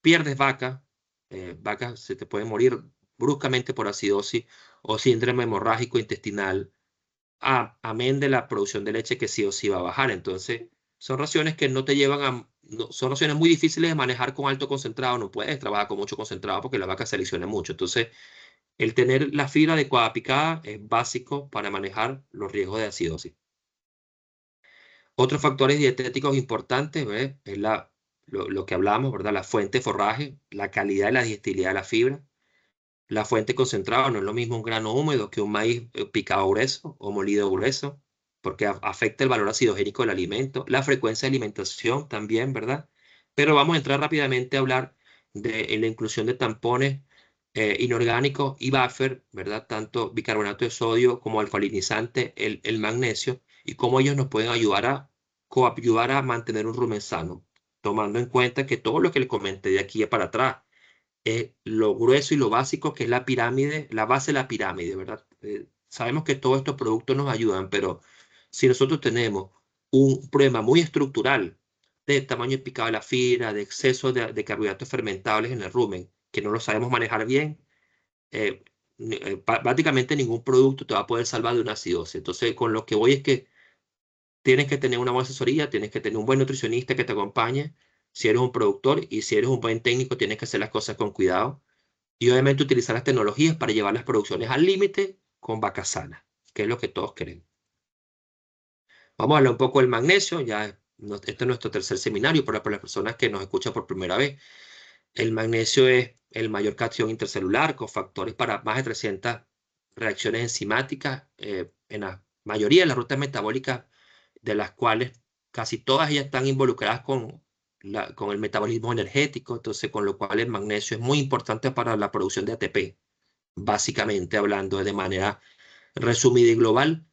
pierdes vaca. Vacas se te pueden morir bruscamente por acidosis o síndrome hemorrágico intestinal, amén de la producción de leche que sí o sí va a bajar. Entonces, son raciones que no te llevan son raciones muy difíciles de manejar con alto concentrado. No puedes trabajar con mucho concentrado porque la vaca selecciona mucho. Entonces, el tener la fibra adecuada picada es básico para manejar los riesgos de acidosis. Otros factores dietéticos importantes, ¿ves? Es lo que hablamos, ¿verdad? La fuente de forraje, la calidad y la digestibilidad de la fibra. La fuente concentrada no es lo mismo un grano húmedo que un maíz picado grueso o molido grueso, porque afecta el valor acidogénico del alimento, la frecuencia de alimentación también, ¿verdad? Pero vamos a entrar rápidamente a hablar de la inclusión de tampones inorgánicos y buffer, ¿verdad? Tanto bicarbonato de sodio como alcalinizante, el magnesio, y cómo ellos nos pueden ayudar a coayudar a mantener un rumen sano, tomando en cuenta que todo lo que les comenté de aquí para atrás es lo grueso y lo básico que es la pirámide, la base de la pirámide, ¿verdad? Sabemos que todos estos productos nos ayudan, pero si nosotros tenemos un problema muy estructural de tamaño picado de la fibra, de exceso de carbohidratos fermentables en el rumen, que no lo sabemos manejar bien, eh, prácticamente ningún producto te va a poder salvar de una acidosis. Entonces, con lo que voy es que tienes que tener una buena asesoría, tienes que tener un buen nutricionista que te acompañe. Si eres un productor y si eres un buen técnico, tienes que hacer las cosas con cuidado y obviamente utilizar las tecnologías para llevar las producciones al límite con vacas sanas, que es lo que todos queremos. Vamos a hablar un poco del magnesio, este es nuestro tercer seminario, pero para las personas que nos escuchan por primera vez, el magnesio es el mayor cation intercelular con factores para más de 300 reacciones enzimáticas en la mayoría de las rutas metabólicas, de las cuales casi todas ellas están involucradas con el metabolismo energético, entonces con lo cual el magnesio es muy importante para la producción de ATP. Básicamente hablando de manera resumida y global,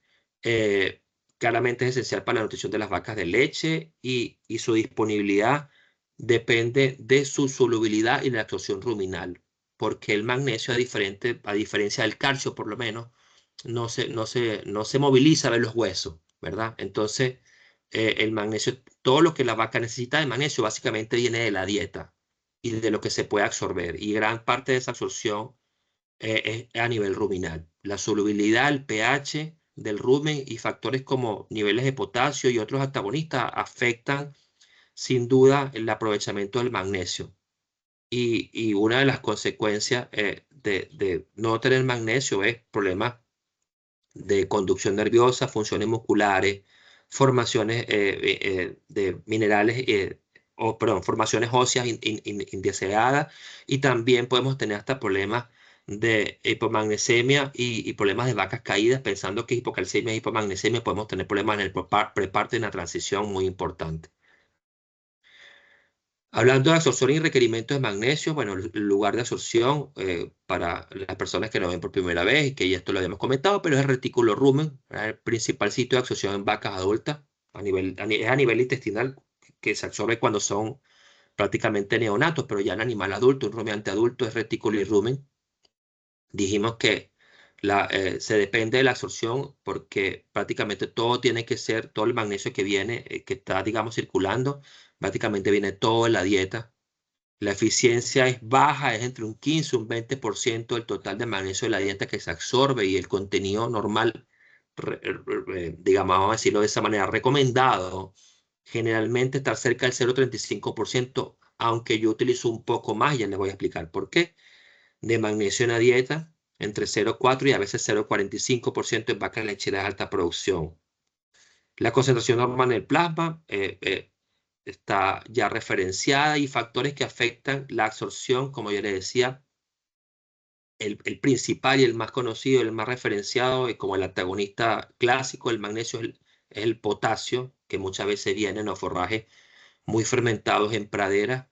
eh, claramente es esencial para la nutrición de las vacas de leche y su disponibilidad depende de su solubilidad y la absorción ruminal, porque el magnesio, a diferencia del calcio por lo menos, no se moviliza de los huesos, ¿verdad? Entonces, el magnesio, todo lo que la vaca necesita de magnesio básicamente viene de la dieta y de lo que se puede absorber, y gran parte de esa absorción es a nivel ruminal. La solubilidad, el pH del rumen y factores como niveles de potasio y otros antagonistas afectan sin duda el aprovechamiento del magnesio. Y una de las consecuencias de no tener magnesio es problemas de conducción nerviosa, funciones musculares, formaciones de minerales, perdón, formaciones óseas indeseadas, y también podemos tener hasta problemas de hipomagnesemia y problemas de vacas caídas, pensando que hipocalcemia y hipomagnesemia podemos tener problemas en el preparto y en la transición muy importante. Hablando de absorción y requerimientos de magnesio, bueno, el lugar de absorción para las personas que nos ven por primera vez, y que ya esto lo habíamos comentado, pero es el retículo rumen, ¿verdad? El principal sitio de absorción en vacas adultas, es a nivel intestinal, que se absorbe cuando son prácticamente neonatos, pero ya en animal adulto, un rumiante adulto es retículo y rumen. Dijimos que se depende de la absorción porque prácticamente todo tiene que ser, todo el magnesio que viene, que está, digamos, circulando, prácticamente viene todo en la dieta. La eficiencia es baja, es entre un 15 y un 20% del total de magnesio de la dieta que se absorbe, y el contenido normal, digamos, vamos a decirlo de esa manera, recomendado, generalmente está cerca del 0,35%, aunque yo utilizo un poco más, ya les voy a explicar por qué, de magnesio en la dieta, entre 0,4 y a veces 0,45% en vacas lecheras de alta producción. La concentración normal en el plasma está ya referenciada, y factores que afectan la absorción, como yo les decía, el principal y el más conocido, el más referenciado, y como el antagonista clásico del magnesio, es el potasio, que muchas veces viene en los forrajes muy fermentados en praderas,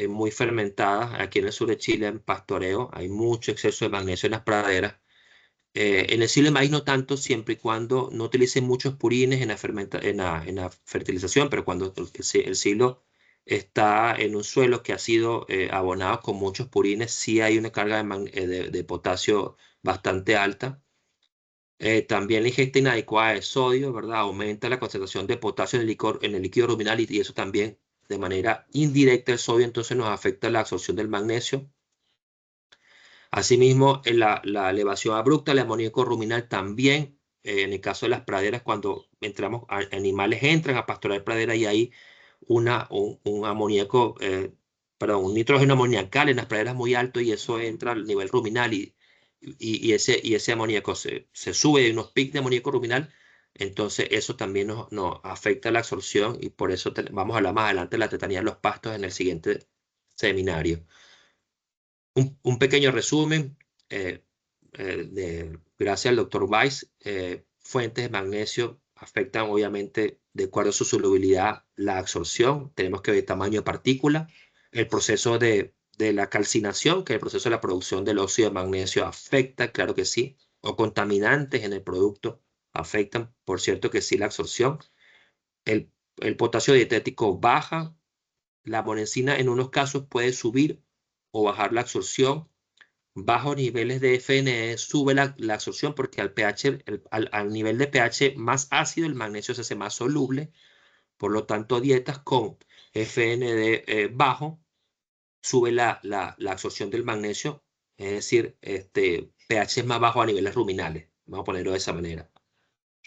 muy fermentadas. Aquí en el sur de Chile, en pastoreo, hay mucho exceso de magnesio en las praderas. En el silo de maíz no tanto, siempre y cuando no utilicen muchos purines en la fertilización, pero cuando el silo está en un suelo que ha sido abonado con muchos purines, sí hay una carga de potasio bastante alta. También la ingesta inadecuada de sodio, ¿verdad? Aumenta la concentración de potasio en el líquido ruminal, y eso también, de manera indirecta, el sodio entonces nos afecta la absorción del magnesio. Asimismo, en la elevación abrupta del amoníaco ruminal también, en el caso de las praderas, cuando animales entran a pastorear pradera, y hay un amoníaco, perdón, un nitrógeno amoniacal en las praderas muy alto, y eso entra al nivel ruminal, y ese amoníaco se sube de unos picos de amoníaco ruminal. Entonces eso también nos afecta la absorción, y por eso vamos a hablar más adelante de la tetanía de los pastos en el siguiente seminario. Un pequeño resumen, gracias al doctor Weiss. Fuentes de magnesio afectan, obviamente, de acuerdo a su solubilidad, la absorción. Tenemos que ver el tamaño de partícula, el proceso de la calcinación, que es el proceso de la producción del óxido de magnesio, afecta, claro que sí, o contaminantes en el producto afectan, por cierto que sí, la absorción. El potasio dietético baja. La monensina en unos casos puede subir o bajar la absorción. Bajos niveles de FNE sube la absorción, porque al pH, al nivel de pH más ácido, el magnesio se hace más soluble. Por lo tanto, dietas con FND bajo sube la absorción del magnesio, es decir, pH es más bajo a niveles ruminales, vamos a ponerlo de esa manera,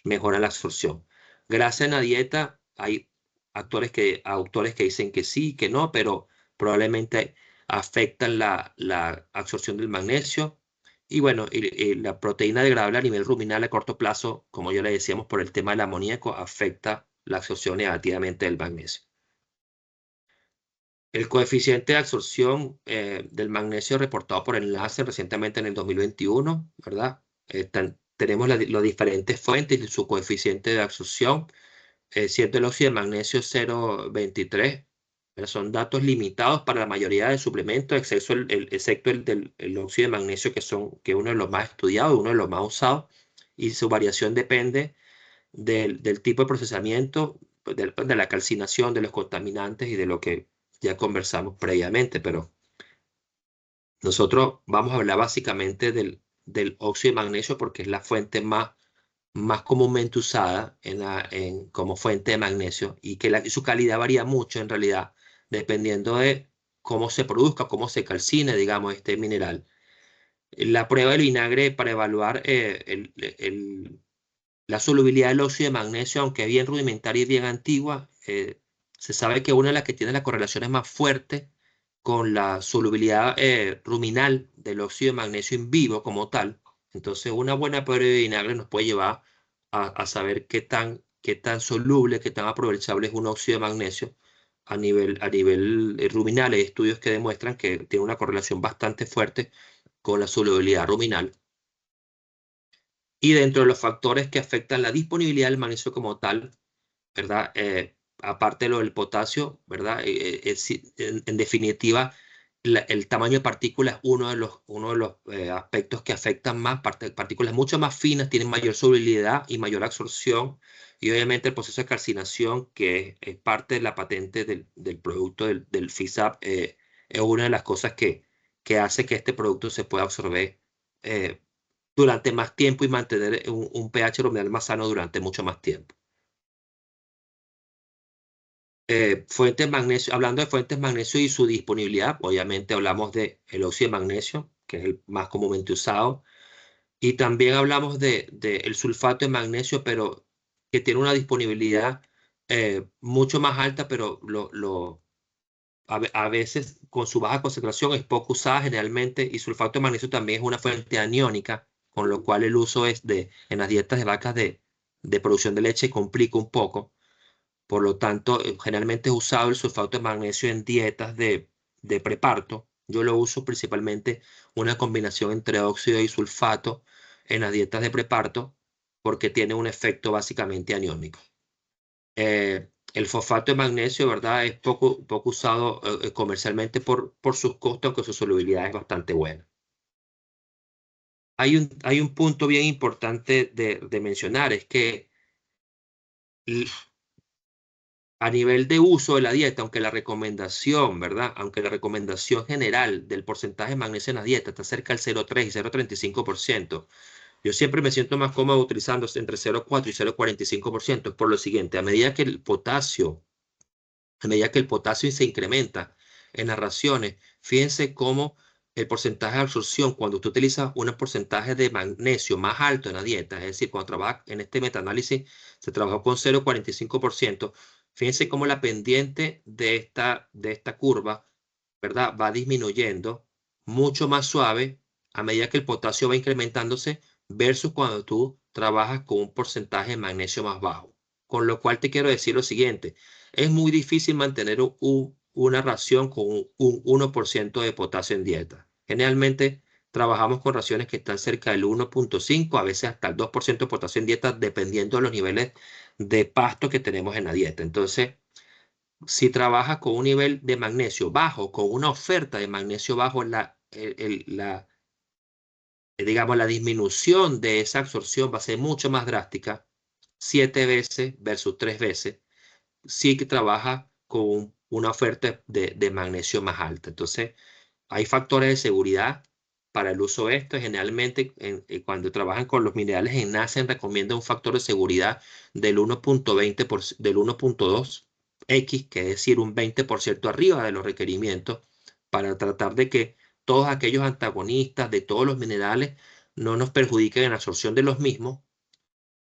mejora la absorción. Grasa en la dieta, hay autores que dicen que sí, que no, pero probablemente afectan la absorción del magnesio. Y bueno, y la proteína degradable a nivel ruminal a corto plazo, como ya le decíamos, por el tema del amoníaco, afecta la absorción negativamente del magnesio. El coeficiente de absorción del magnesio reportado por Enlace recientemente en el 2021, ¿verdad? Tenemos las diferentes fuentes y su coeficiente de absorción, siendo el óxido de magnesio 0,23. Pero son datos limitados para la mayoría de suplementos, excepto el óxido de magnesio, que es uno de los más estudiados, uno de los más usados, y su variación depende del tipo de procesamiento, de la calcinación, de los contaminantes y de lo que ya conversamos previamente. Pero nosotros vamos a hablar básicamente del óxido de magnesio, porque es la fuente más comúnmente usada como fuente de magnesio, y que su calidad varía mucho en realidad, dependiendo de cómo se produzca, cómo se calcine, digamos, este mineral. La prueba del vinagre para evaluar la solubilidad del óxido de magnesio, aunque es bien rudimentaria y bien antigua, se sabe que una de las que tiene las correlaciones más fuertes con la solubilidad ruminal del óxido de magnesio en vivo como tal. Entonces, una buena prueba de vinagre nos puede llevar a saber qué tan soluble, qué tan aprovechable es un óxido de magnesio a nivel ruminal. Hay estudios que demuestran que tiene una correlación bastante fuerte con la solubilidad ruminal. Y dentro de los factores que afectan la disponibilidad del magnesio como tal, ¿verdad? Aparte de lo del potasio, ¿verdad? En definitiva, el tamaño de partículas es uno de los aspectos que afectan más. Partículas mucho más finas tienen mayor solubilidad y mayor absorción. Y obviamente el proceso de calcinación, que es parte de la patente del producto del FISAP, es una de las cosas que hace que este producto se pueda absorber durante más tiempo y mantener un pH ruminal más sano durante mucho más tiempo. Fuentes magnesio, hablando de fuentes magnesio y su disponibilidad, obviamente hablamos del óxido de magnesio, que es el más comúnmente usado, y también hablamos el sulfato de magnesio, pero que tiene una disponibilidad mucho más alta, pero a veces con su baja concentración es poco usada generalmente, y sulfato de magnesio también es una fuente aniónica, con lo cual el uso en las dietas de vacas de producción de leche complica un poco. Por lo tanto, generalmente es usado el sulfato de magnesio en dietas de preparto. Yo lo uso principalmente una combinación entre óxido y sulfato en las dietas de preparto porque tiene un efecto básicamente aniónico. El fosfato de magnesio, ¿verdad? Es poco usado comercialmente por sus costos, aunque su solubilidad es bastante buena. Hay un punto bien importante de mencionar, es que a nivel de uso de la dieta, aunque la recomendación, ¿verdad? Aunque la recomendación general del porcentaje de magnesio en la dieta está cerca del 0,3 y 0,35%, yo siempre me siento más cómodo utilizando entre 0,4 y 0,45%, por lo siguiente, a medida que el potasio se incrementa en las raciones, fíjense cómo el porcentaje de absorción, cuando usted utiliza un porcentaje de magnesio más alto en la dieta, es decir, cuando trabaja en este metaanálisis, se trabajó con 0,45%, fíjense cómo la pendiente de esta curva, ¿verdad? Va disminuyendo mucho más suave a medida que el potasio va incrementándose versus cuando tú trabajas con un porcentaje de magnesio más bajo. Con lo cual te quiero decir lo siguiente, es muy difícil mantener una ración con un 1% de potasio en dieta. Generalmente trabajamos con raciones que están cerca del 1,5, a veces hasta el 2% de potasio en dieta, dependiendo de los niveles de pasto que tenemos en la dieta. Entonces, si trabajas con un nivel de magnesio bajo, con una oferta de magnesio bajo, digamos, la disminución de esa absorción va a ser mucho más drástica, 7 veces versus 3 veces, sí que trabaja con una oferta de magnesio más alta. Entonces, hay factores de seguridad para el uso de esto. Generalmente, cuando trabajan con los minerales en NASEN, recomienda un factor de seguridad del 1,20 del 1,2x, que es decir, un 20% arriba de los requerimientos, para tratar de que todos aquellos antagonistas de todos los minerales no nos perjudiquen en la absorción de los mismos.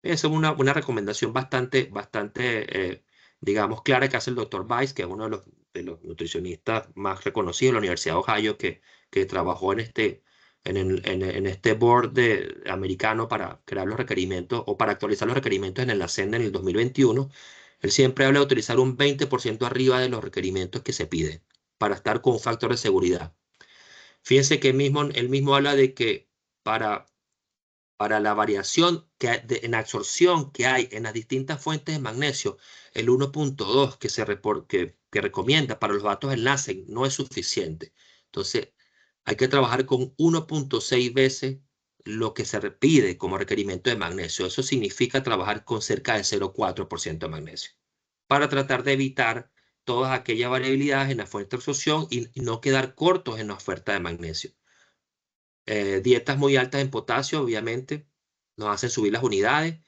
Esa es una recomendación digamos, clara que hace el doctor Weiss, que es uno de los nutricionistas más reconocidos de la Universidad de Ohio, que trabajó en este board americano para crear los requerimientos o para actualizar los requerimientos en el NASEN en el 2021. Él siempre habla de utilizar un 20% arriba de los requerimientos que se piden para estar con un factor de seguridad. Fíjense que él mismo habla de que para la variación en absorción que hay en las distintas fuentes de magnesio, el 1,2 que recomienda para los datos enlace no es suficiente. Entonces, hay que trabajar con 1,6 veces lo que se pide como requerimiento de magnesio. Eso significa trabajar con cerca de 0,4% de magnesio para tratar de evitar todas aquellas variabilidades en la fuente de absorción y no quedar cortos en la oferta de magnesio. Dietas muy altas en potasio, obviamente, nos hacen subir las unidades.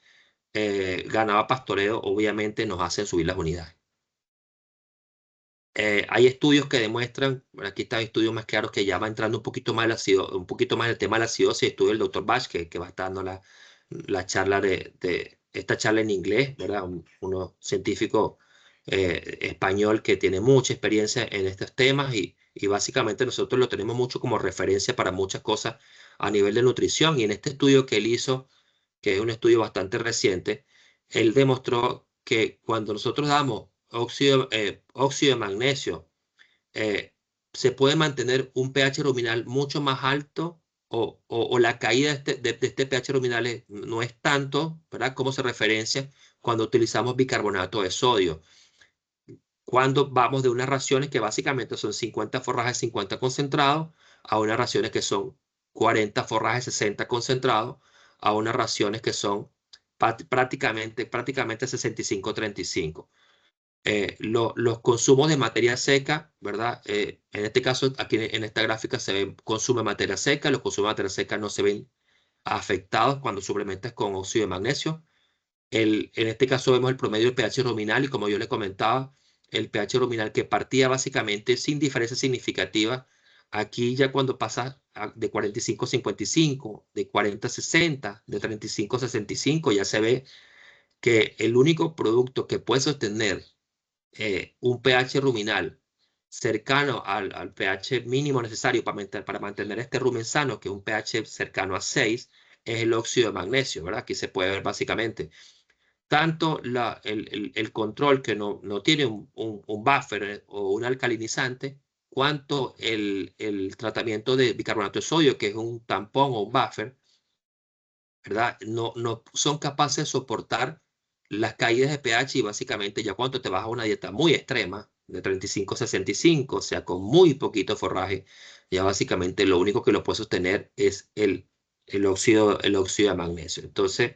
Ganado a pastoreo, obviamente, nos hacen subir las unidades. Hay estudios que demuestran, bueno, aquí están estudios más claros que ya va entrando un poquito más, un poquito más en el tema de la acidosis. Estudio del doctor Bach, que va a estar dando la charla esta charla en inglés, ¿verdad? Uno científico español que tiene mucha experiencia en estos temas y básicamente nosotros lo tenemos mucho como referencia para muchas cosas a nivel de nutrición. Y en este estudio que él hizo, que es un estudio bastante reciente, él demostró que cuando nosotros damos óxido de magnesio, eh, se puede mantener un pH ruminal mucho más alto o la caída de este pH ruminal no es tanto, ¿verdad? Como se referencia cuando utilizamos bicarbonato de sodio. Cuando vamos de unas raciones que básicamente son 50 forrajes 50 concentrados a unas raciones que son 40 forrajes 60 concentrados a unas raciones que son prácticamente 65-35. Los consumos de materia seca, ¿verdad? En este caso, aquí en esta gráfica se ve consumo de materia seca, los consumos de materia seca no se ven afectados cuando suplementas con óxido de magnesio. En este caso vemos el promedio del pH ruminal y como yo le comentaba, el pH ruminal que partía básicamente sin diferencia significativa. Aquí ya cuando pasa de 45 a 55, de 40 a 60, de 35 a 65, ya se ve que el único producto que puede sostener un pH ruminal cercano al pH mínimo necesario para mantener este rumen sano, que es un pH cercano a 6, es el óxido de magnesio, ¿verdad? Aquí se puede ver básicamente tanto el control que no tiene un buffer o un alcalinizante, cuanto el tratamiento de bicarbonato de sodio, que es un tampón o un buffer, ¿verdad? No son capaces de soportar las caídas de pH y básicamente ya cuando te vas a una dieta muy extrema, de 35 a 65, o sea, con muy poquito forraje, ya básicamente lo único que lo puede sostener es el óxido de magnesio. Entonces,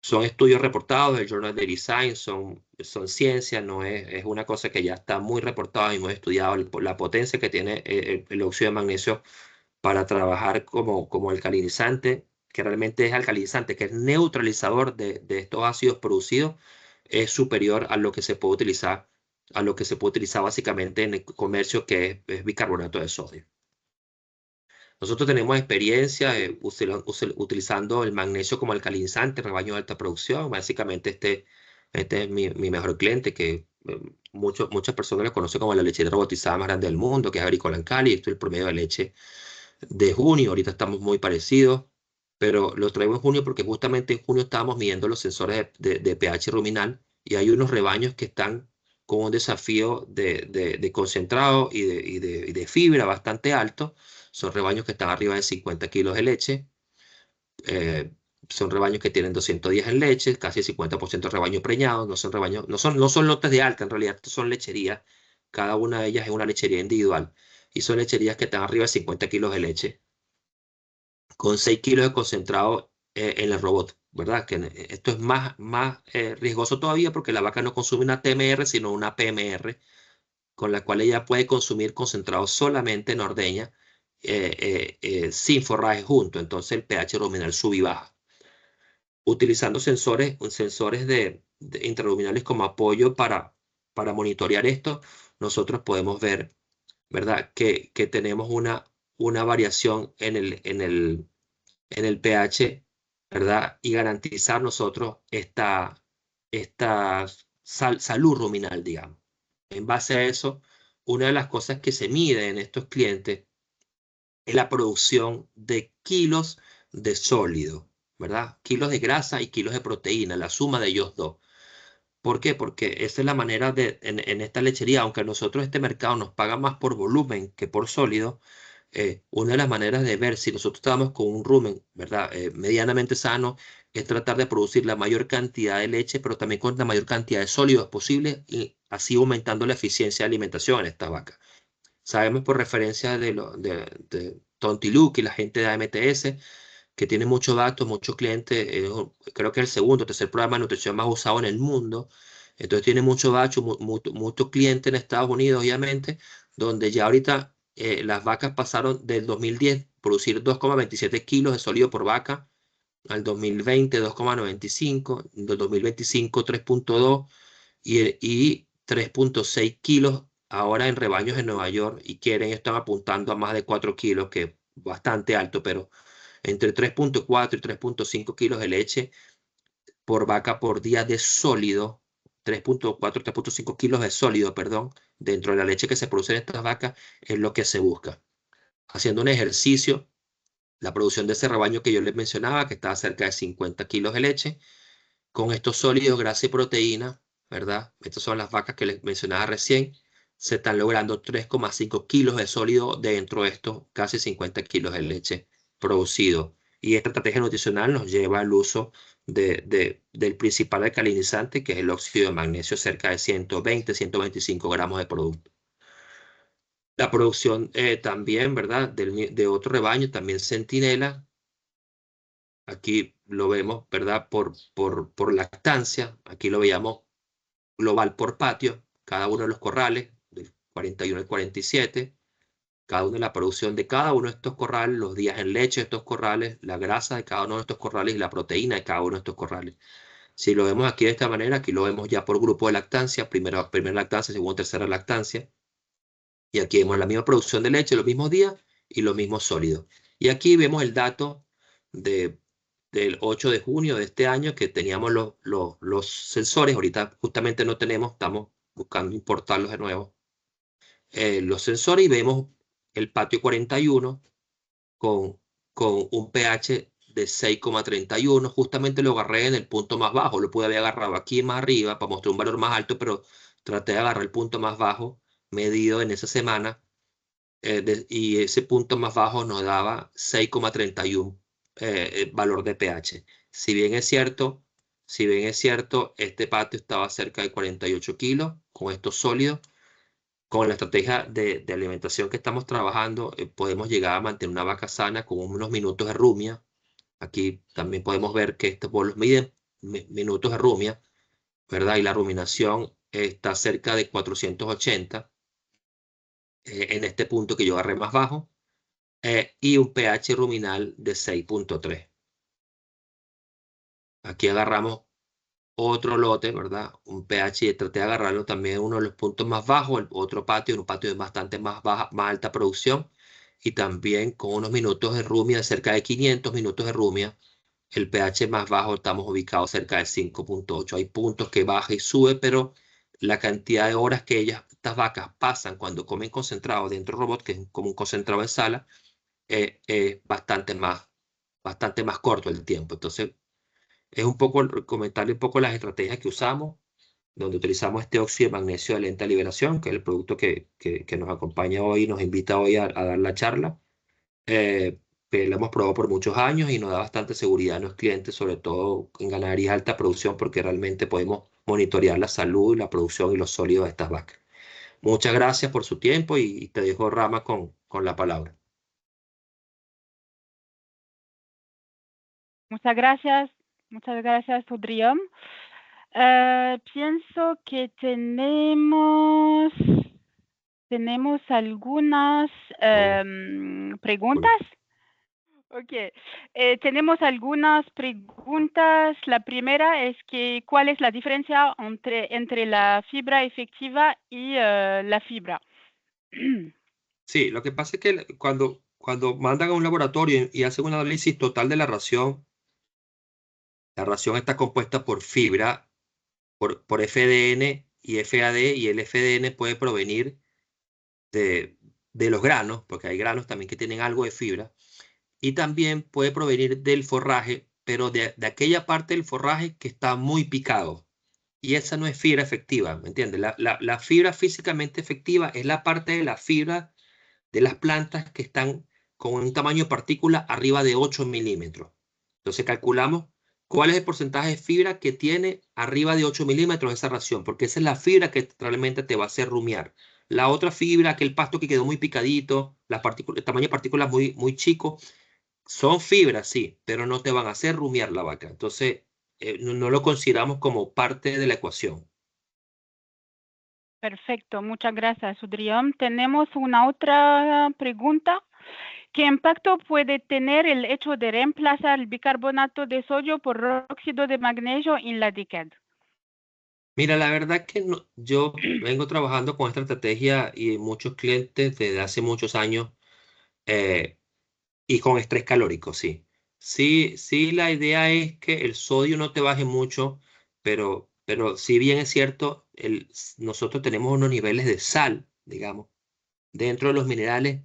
son estudios reportados del Journal de Design, son ciencia, no es una cosa que ya está muy reportada y hemos estudiado la potencia que tiene el óxido de magnesio para trabajar como alcalinizante, que realmente es alcalinizante, que es neutralizador de estos ácidos producidos, es superior a lo que se puede utilizar, básicamente en el comercio, que es bicarbonato de sodio. Nosotros tenemos experiencia utilizando el magnesio como alcalinizante en rebaños de alta producción. Básicamente este es mi mejor cliente, que muchas personas lo conocen como la lechera robotizada más grande del mundo, que es Agrícola en Cali. Esto es el promedio de leche de junio. Ahorita estamos muy parecidos, pero lo traigo en junio porque justamente en junio estábamos midiendo los sensores de pH ruminal y hay unos rebaños que están con un desafío de concentrado y de fibra bastante alto. Son rebaños que están arriba de 50 kilos de leche. eh, Son rebaños que tienen 210 en leche, casi el 50% de rebaño preñado. No son rebaños, no son lotes de alta, en realidad son lecherías. Cada una de ellas es una lechería individual. Y son lecherías que están arriba de 50 kilos de leche, con 6 kilos de concentrado en el robot, ¿verdad? Esto es más riesgoso todavía porque la vaca no consume una TMR, sino una PMR, con la cual ella puede consumir concentrado solamente en ordeña, sin forraje junto. Entonces el pH ruminal sube y baja. Utilizando sensores de intraluminales como apoyo para monitorear esto, nosotros podemos ver, ¿verdad? Que tenemos una variación en el pH, ¿verdad? Y garantizar nosotros esta salud ruminal, digamos. En base a eso, una de las cosas que se mide en estos clientes es la producción de kilos de sólido, ¿verdad? Kilos de grasa y kilos de proteína, la suma de ellos dos. ¿Por qué? Porque esa es la manera en esta lechería, aunque a nosotros este mercado nos paga más por volumen que por sólido, una de las maneras de ver si nosotros estamos con un rumen, ¿verdad? Medianamente sano, es tratar de producir la mayor cantidad de leche, pero también con la mayor cantidad de sólidos posible y así aumentando la eficiencia de alimentación en esta vaca. Sabemos por referencia de Tontiluc y la gente de AMTS, que tiene muchos datos, muchos clientes, creo que es el segundo o tercer programa de nutrición más usado en el mundo. Entonces tiene muchos datos, muchos clientes en Estados Unidos, obviamente, donde ya ahorita las vacas pasaron del 2010 producir 2,27 kilos de sólido por vaca, al 2020 2,95, del 2025 3,2 y 3,6 kilos ahora en rebaños en Nueva York, y están apuntando a más de 4 kilos, que es bastante alto, pero entre 3,4 y 3,5 kilos de leche por vaca por día de sólido, 3,4, 3,5 kilos de sólido, perdón, dentro de la leche que se produce en estas vacas, es lo que se busca. Haciendo un ejercicio, la producción de ese rebaño que yo les mencionaba, que estaba cerca de 50 kilos de leche, con estos sólidos, grasa y proteína, ¿verdad? Estas son las vacas que les mencionaba recién, se están logrando 3,5 kilos de sólido dentro de estos casi 50 kilos de leche producido. Y esta estrategia nutricional nos lleva al uso del principal alcalinizante, que es el óxido de magnesio, cerca de 120, 125 gramos de producto. La producción también, ¿verdad? De otro rebaño, también Centinela. Aquí lo vemos, ¿verdad? Por lactancia. Aquí lo veíamos global por patio, cada uno de los corrales, del 41 al 47. cada una de la producción de cada uno de estos corrales, los días en leche de estos corrales, la grasa de cada uno de estos corrales y la proteína de cada uno de estos corrales. Si lo vemos aquí de esta manera, aquí lo vemos ya por grupo de lactancia, primera lactancia, segunda, tercera lactancia. Y aquí vemos la misma producción de leche los mismos días y los mismos sólidos. Y aquí vemos el dato de, del 8 de junio de este año que teníamos los sensores. Ahorita justamente no tenemos, estamos buscando importarlos de nuevo. Los sensores y vemos el patio 41 con, con un pH de 6,31. Justamente lo agarré en el punto más bajo. Lo pude haber agarrado aquí más arriba para mostrar un valor más alto, pero traté de agarrar el punto más bajo medido en esa semana y ese punto más bajo nos daba 6,31 valor de pH. Si bien es cierto, si bien es cierto, este patio estaba cerca de 48 kilos con estos sólidos. Con la estrategia de alimentación que estamos trabajando, podemos llegar a mantener una vaca sana con unos minutos de rumia. Aquí también podemos ver que estos bolos miden minutos de rumia, ¿verdad? Y la ruminación está cerca de 480 en este punto que yo agarré más bajo, y un pH ruminal de 6,3. Aquí agarramos otro lote, ¿verdad? Un pH, y traté de agarrarlo también uno de los puntos más bajos, el otro patio, un patio de bastante más baja, más alta producción, y también con unos minutos de rumia, de cerca de 500 minutos de rumia. El pH más bajo estamos ubicados cerca de 5,8. Hay puntos que baja y sube, pero la cantidad de horas que estas vacas pasan cuando comen concentrado dentro del robot, que es como un concentrado de sala, es bastante más corto el tiempo. Entonces, es un poco comentarle un poco las estrategias que usamos, donde utilizamos este óxido de magnesio de lenta liberación, que es el producto que nos acompaña hoy, nos invita hoy a dar la charla. Que lo hemos probado por muchos años y nos da bastante seguridad a los clientes, sobre todo en ganaderías de alta producción, porque realmente podemos monitorear la salud, la producción y los sólidos de estas vacas. Muchas gracias por su tiempo y te dejo, Rama, con la palabra. Muchas gracias, Udrión. Pienso que tenemos algunas preguntas. Ok, tenemos algunas preguntas. La primera es que ¿cuál es la diferencia entre la fibra efectiva y la fibra? Sí, lo que pasa es que cuando mandan a un laboratorio y hacen un análisis total de la ración está compuesta por fibra, por FDN y FAD, y el FDN puede provenir de los granos, porque hay granos también que tienen algo de fibra, y también puede provenir del forraje, pero de aquella parte del forraje que está muy picado. Y esa no es fibra efectiva, ¿me entiendes? La fibra físicamente efectiva es la parte de la fibra de las plantas que están con un tamaño de partícula arriba de 8 milímetros. Entonces calculamos cuál es el porcentaje de fibra que tiene arriba de 8 milímetros esa ración, porque esa es la fibra que realmente te va a hacer rumiar. La otra fibra, aquel pasto que quedó muy picadito, el tamaño de partículas muy chico, son fibras, sí, pero no te van a hacer rumiar la vaca. Entonces, no lo consideramos como parte de la ecuación. Perfecto, muchas gracias, Udrión. Tenemos una otra pregunta. ¿Qué impacto puede tener el hecho de reemplazar el bicarbonato de sodio por óxido de magnesio en la DICAD? Mira, la verdad que yo vengo trabajando con esta estrategia y muchos clientes desde hace muchos años, eh, y con estrés calórico, sí. Sí, sí, la idea es que el sodio no te baje mucho, pero si bien es cierto, nosotros tenemos unos niveles de sal, digamos, dentro de los minerales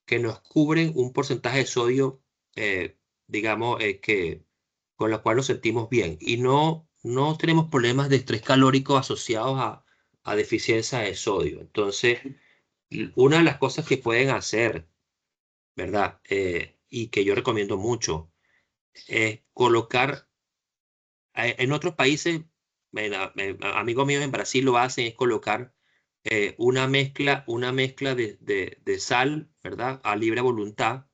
que nos cubren un porcentaje de sodio, digamos, con lo cual nos sentimos bien. Y no tenemos problemas de estrés calórico asociados a deficiencia de sodio. Entonces, una de las cosas que pueden hacer, ¿verdad? Y que yo recomiendo mucho, es colocar, en otros países, amigos míos en Brasil lo hacen, es colocar una mezcla de sal, ¿verdad? A libre voluntad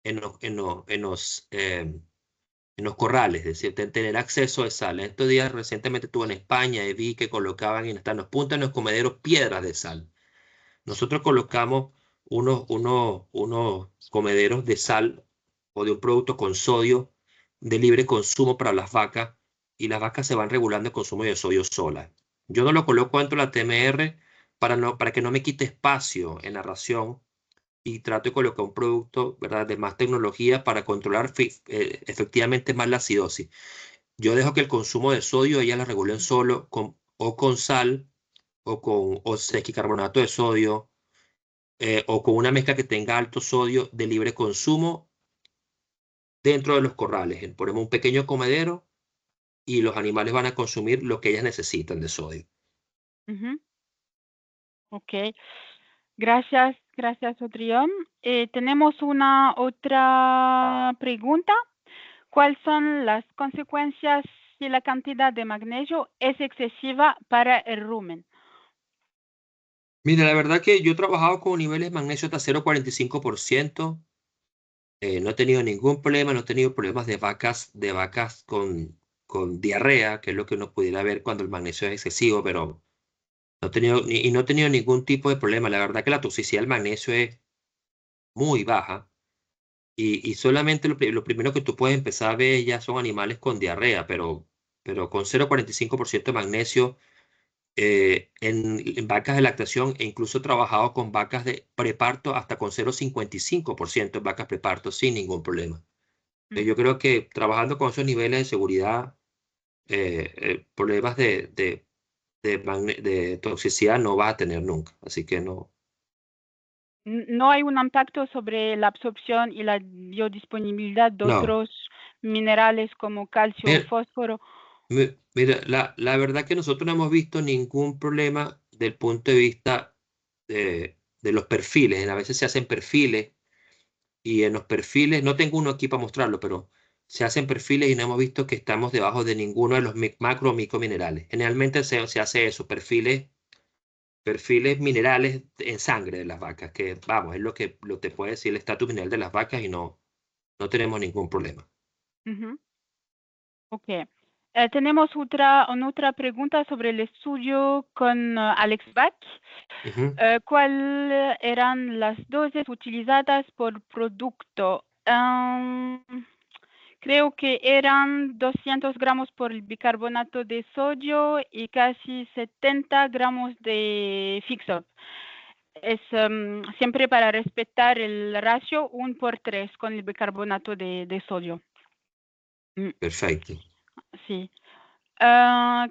en los corrales, es decir, tener acceso a sal. Estos días recientemente estuve en España y vi que colocaban en los puntos de los comederos piedras de sal. Nosotros colocamos unos comederos de sal o de un producto con sodio de libre consumo para las vacas y las vacas se van regulando el consumo de sodio sola. Yo no lo coloco dentro de la TMR para que no me quite espacio en la ración y trato de colocar un producto, ¿verdad?, de más tecnología para controlar efectivamente más la acidosis. Yo dejo que el consumo de sodio ellas la regulen solo o con sal o sesquicarbonato de sodio o con una mezcla que tenga alto sodio de libre consumo dentro de los corrales. Ponemos un pequeño comedero y los animales van a consumir lo que ellas necesitan de sodio. Ujú. Ok, gracias, gracias, Odrión. Tenemos una otra pregunta. ¿Cuáles son las consecuencias si la cantidad de magnesio es excesiva para el rumen? Mira, la verdad que yo he trabajado con niveles de magnesio hasta 0,45%. No he tenido ningún problema, no he tenido problemas de vacas con diarrea, que es lo que uno pudiera ver cuando el magnesio es excesivo, pero no he tenido, y no he tenido ningún tipo de problema. La verdad que la toxicidad del magnesio es muy baja y solamente lo primero que tú puedes empezar a ver ya son animales con diarrea, pero con 0,45% de magnesio en vacas de lactación e incluso he trabajado con vacas de preparto hasta con 0,55% en vacas preparto sin ningún problema. Yo creo que trabajando con esos niveles de seguridad, problemas de toxicidad no vas a tener nunca. Así que no. No hay un impacto sobre la absorción y la biodisponibilidad de No. otros minerales como calcio o Mira, fósforo. mira, la verdad que nosotros no hemos visto ningún problema del punto de vista de los perfiles. A veces se hacen perfiles y en los perfiles, no tengo uno aquí para mostrarlo, pero se hacen perfiles y no hemos visto que estamos debajo de ninguno de los macro o microminerales. Generalmente se hace eso, perfiles minerales en sangre de las vacas, que vamos, es lo te puede decir el estatus mineral de las vacas y no tenemos ningún problema. Ujú. Ok. Tenemos otra pregunta sobre el estudio con Alex Bach. Ujú. ¿Cuáles eran las dosis utilizadas por producto? Creo que eran 200 gramos por el bicarbonato de sodio y casi 70 gramos de Fixop. Es siempre para respetar el ratio 1 por 3 con el bicarbonato de sodio. Perfecto. Sí.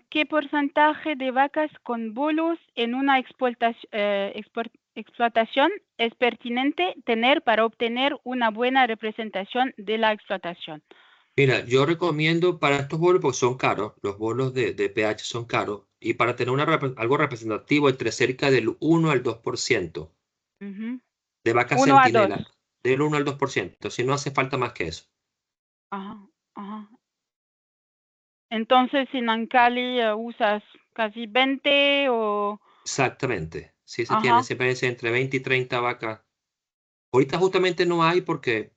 ¿Qué porcentaje de vacas con bolos en una explotación es pertinente tener para obtener una buena representación de la explotación? Mira, yo recomiendo para estos bolos, porque son caros, los bolos de pH son caros, y para tener algo representativo entre cerca del 1 al 2% Ujú. de vacas 1 a 2. centinela, del 1 al 2%, si no hace falta más que eso. Ajá, ajá. Entonces, en Ancali usas casi 20 o... Exactamente. Sí se tiene, Ajá. siempre es entre 20 y 30 vacas. Ahorita justamente no hay porque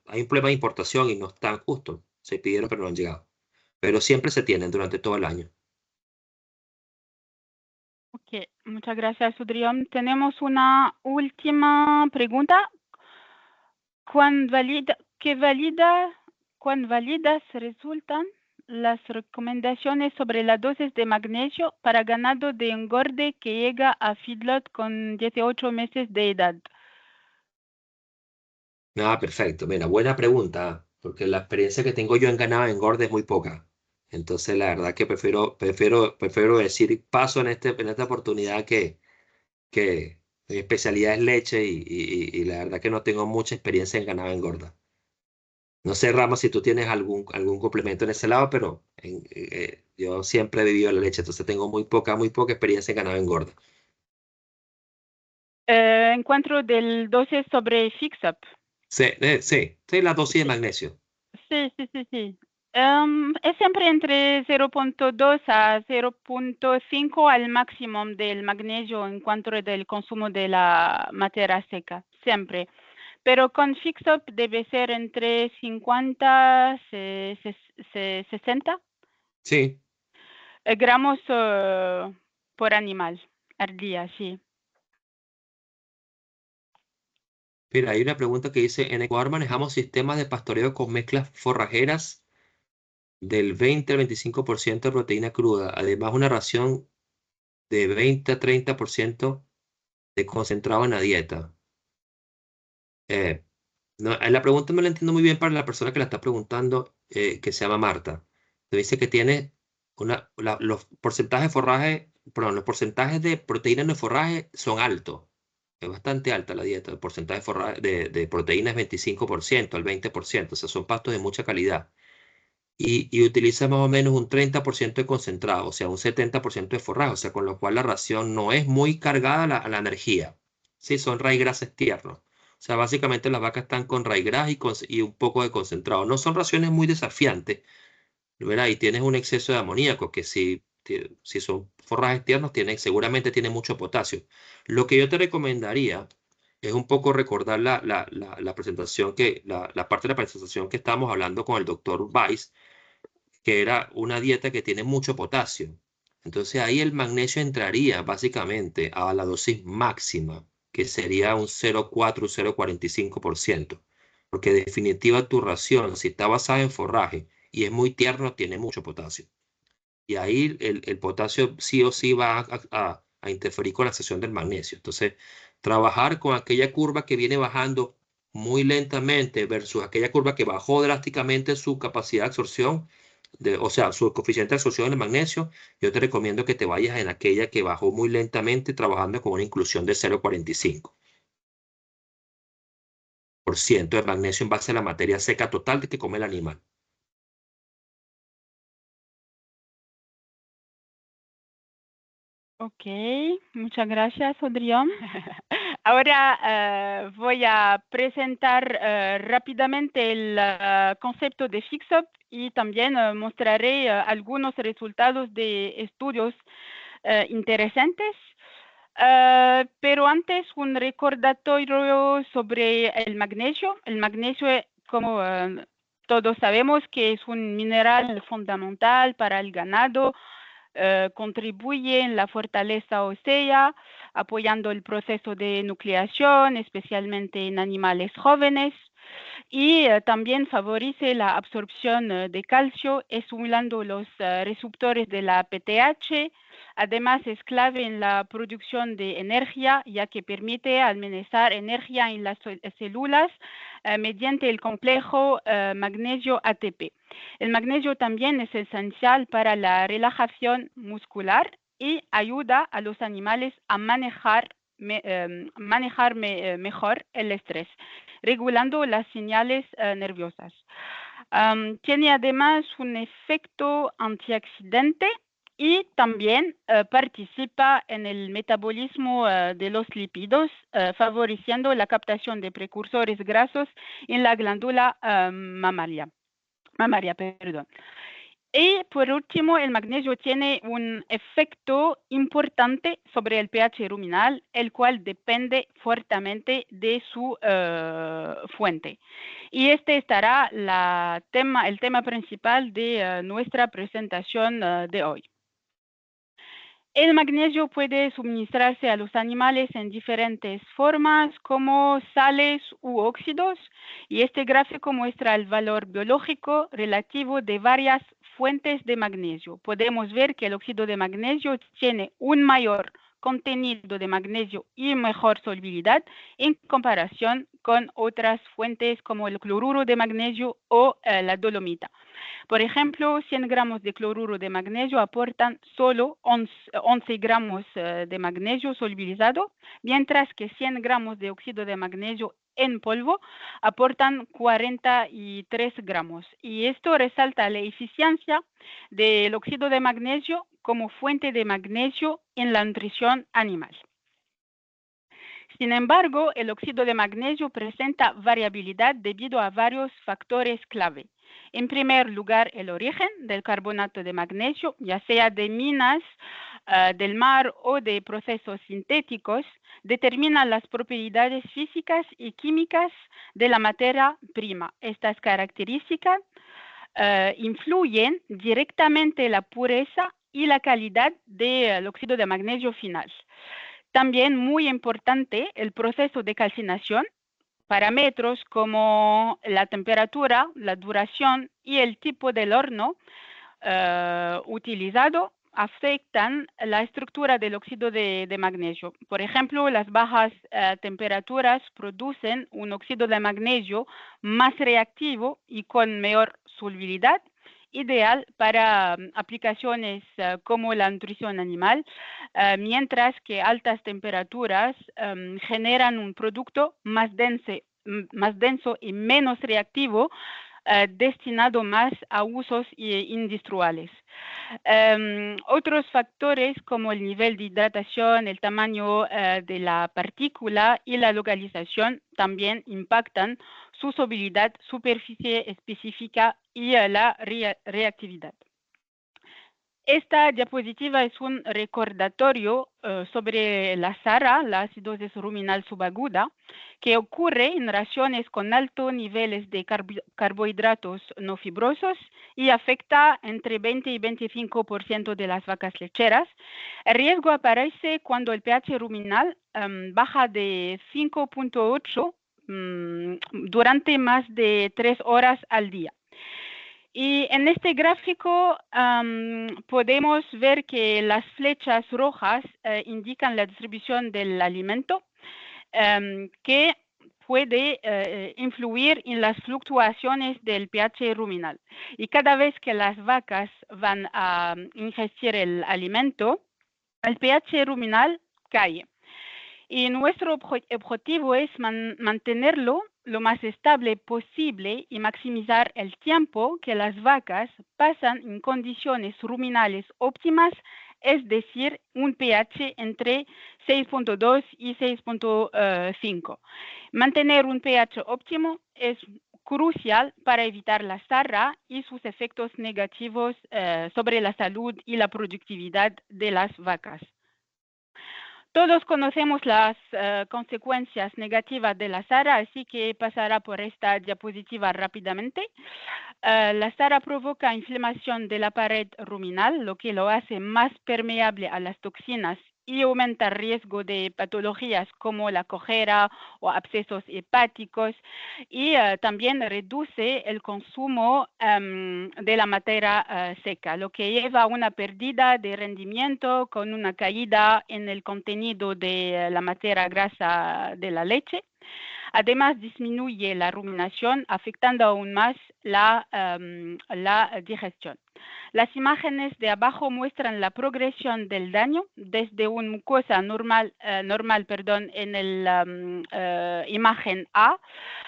hay un problema de importación y no están justos. Se pidieron pero no han llegado. Pero siempre se tienen durante todo el año. Ok, muchas gracias, Udrión. Tenemos una última pregunta. ¿Qué cuán válidas resultan las recomendaciones sobre la dosis de magnesio para ganado de engorde que llega a feedlot con 18 meses de edad? Ah, perfecto. Mira, buena pregunta, porque la experiencia que tengo yo en ganado engorde es muy poca. Entonces, la verdad que prefiero decir paso en esta oportunidad que mi especialidad es leche y la verdad que no tengo mucha experiencia en ganado engorda. No sé, Ramos, si tú tienes algún complemento en ese lado, pero yo siempre he vivido la leche, entonces tengo muy poca experiencia en ganado engorda. Encuentro del dosis sobre FixUp. Sí, sí, la dosis de magnesio. Sí, sí, sí, sí. Es siempre entre 0,2 a 0,5 al máximo del magnesio en cuanto del consumo de la materia seca, siempre. Pero con Fixup debe ser entre 50 y 60 Sí, gramos por animal al día, sí. Mira, hay una pregunta que dice, en Ecuador manejamos sistemas de pastoreo con mezclas forrajeras del 20 al 25% de proteína cruda, además una ración de 20 a 30% de concentrado en la dieta. Eh, no, la pregunta no la entiendo muy bien para la persona que la está preguntando, que se llama Marta. Me dice que tiene los porcentajes de forraje, perdón, los porcentajes de proteína en el forraje son altos. Es bastante alta la dieta. El porcentaje de proteína es 25% al 20%. O sea, son pastos de mucha calidad. Y utiliza más o menos un 30% de concentrado, o sea, un 70% de forraje, o sea, con lo cual la ración no es muy cargada a la energía. Sí, son raíz tiernos. O sea, básicamente las vacas están con raíz y un poco de concentrado. No son raciones muy desafiantes, ¿verdad? Y tienes un exceso de amoníaco, que si son forrajes tiernos, seguramente tiene mucho potasio. Lo que yo te recomendaría es un poco recordar la presentación la parte de la presentación que estábamos hablando con el doctor Weiss, que era una dieta que tiene mucho potasio. Entonces ahí el magnesio entraría básicamente a la dosis máxima, que sería un 0,4, 0,45%. Porque en definitiva tu ración, si está basada en forraje y es muy tierno, tiene mucho potasio. Y ahí el potasio sí o sí va a interferir con la sesión del magnesio. Entonces, trabajar con aquella curva que viene bajando muy lentamente versus aquella curva que bajó drásticamente su capacidad de absorción, o sea, su coeficiente de absorción del magnesio, yo te recomiendo que te vayas en aquella que bajó muy lentamente, trabajando con una inclusión de 0,45% de magnesio en base a la materia seca total de que come el animal. Ok, muchas gracias, Adrián. Ahora voy a presentar rápidamente el concepto de FixUp y también mostraré algunos resultados de estudios interesantes. Pero antes, un recordatorio sobre el magnesio. El magnesio, como todos sabemos, que es un mineral fundamental para el ganado, contribuye en la fortaleza ósea, apoyando el proceso de nucleación, especialmente en animales jóvenes, y también favorece la absorción de calcio, estimulando los receptores de la PTH. Además, es clave en la producción de energía, ya que permite almacenar energía en las células mediante el complejo magnesio ATP. El magnesio también es esencial para la relajación muscular y ayuda a los animales a manejar mejor el estrés, regulando las señales nerviosas. Tiene además un efecto antioxidante y también participa en el metabolismo de los lípidos, favoreciendo la captación de precursores grasos en la glándula mamaria. Perdón. Y por último, el magnesio tiene un efecto importante sobre el pH ruminal, el cual depende fuertemente de su fuente. Y este estará el tema principal de nuestra presentación de hoy. El magnesio puede suministrarse a los animales en diferentes formas, como sales u óxidos, y este gráfico muestra el valor biológico relativo de varias fuentes de magnesio. Podemos ver que el óxido de magnesio tiene un mayor contenido de magnesio y mejor solubilidad en comparación con otras fuentes como el cloruro de magnesio o la dolomita. Por ejemplo, 100 gramos de cloruro de magnesio aportan solo 11 gramos de magnesio solubilizado, mientras que 100 gramos de óxido de magnesio en polvo aportan 43 gramos. Y esto resalta la eficiencia del óxido de magnesio como fuente de magnesio en la nutrición animal. Sin embargo, el óxido de magnesio presenta variabilidad debido a varios factores clave. En primer lugar, el origen del carbonato de magnesio, ya sea de minas, del mar o de procesos sintéticos, determina las propiedades físicas y químicas de la materia prima. Estas características influyen directamente la pureza y la calidad del óxido de magnesio final. También muy importante el proceso de calcinación, Parámetros como la temperatura, la duración y el tipo del horno utilizado afectan la estructura del óxido de magnesio. Por ejemplo, las bajas temperaturas producen un óxido de magnesio más reactivo y con mayor solubilidad, ideal para aplicaciones como la nutrición animal, mientras que altas temperaturas generan un producto más denso y menos reactivo, destinado más a usos industriales. Otros factores como el nivel de hidratación, el tamaño de la partícula y la localización también impactan su solubilidad, superficie específica y la reactividad. Esta diapositiva es un recordatorio sobre la SARA, la acidosis ruminal subaguda, que ocurre en raciones con altos niveles de carbohidratos no fibrosos y afecta entre 20 y 25% de las vacas lecheras. El riesgo aparece cuando el pH ruminal baja de 5.8 durante más de 3 horas al día. Y en este gráfico podemos ver que las flechas rojas indican la distribución del alimento que puede influir en las fluctuaciones del pH ruminal. Y cada vez que las vacas van a ingerir el alimento, el pH ruminal cae. Y nuestro objetivo es mantenerlo lo más estable posible y maximizar el tiempo que las vacas pasan en condiciones ruminales óptimas, es decir, un pH entre 6.2 y 6.5. Mantener un pH óptimo es crucial para evitar la SARA y sus efectos negativos sobre la salud y la productividad de las vacas. Todos conocemos las consecuencias negativas de la SARA, así que pasará por esta diapositiva rápidamente. La SARA provoca inflamación de la pared ruminal, lo que lo hace más permeable a las toxinas y aumenta el riesgo de patologías como la cojera o abscesos hepáticos, y también reduce el consumo de la materia seca, lo que lleva a una pérdida de rendimiento con una caída en el contenido de la materia grasa de la leche. Además, disminuye la ruminación, afectando aún más la digestión. Las imágenes de abajo muestran la progresión del daño desde una mucosa normal en la imagen A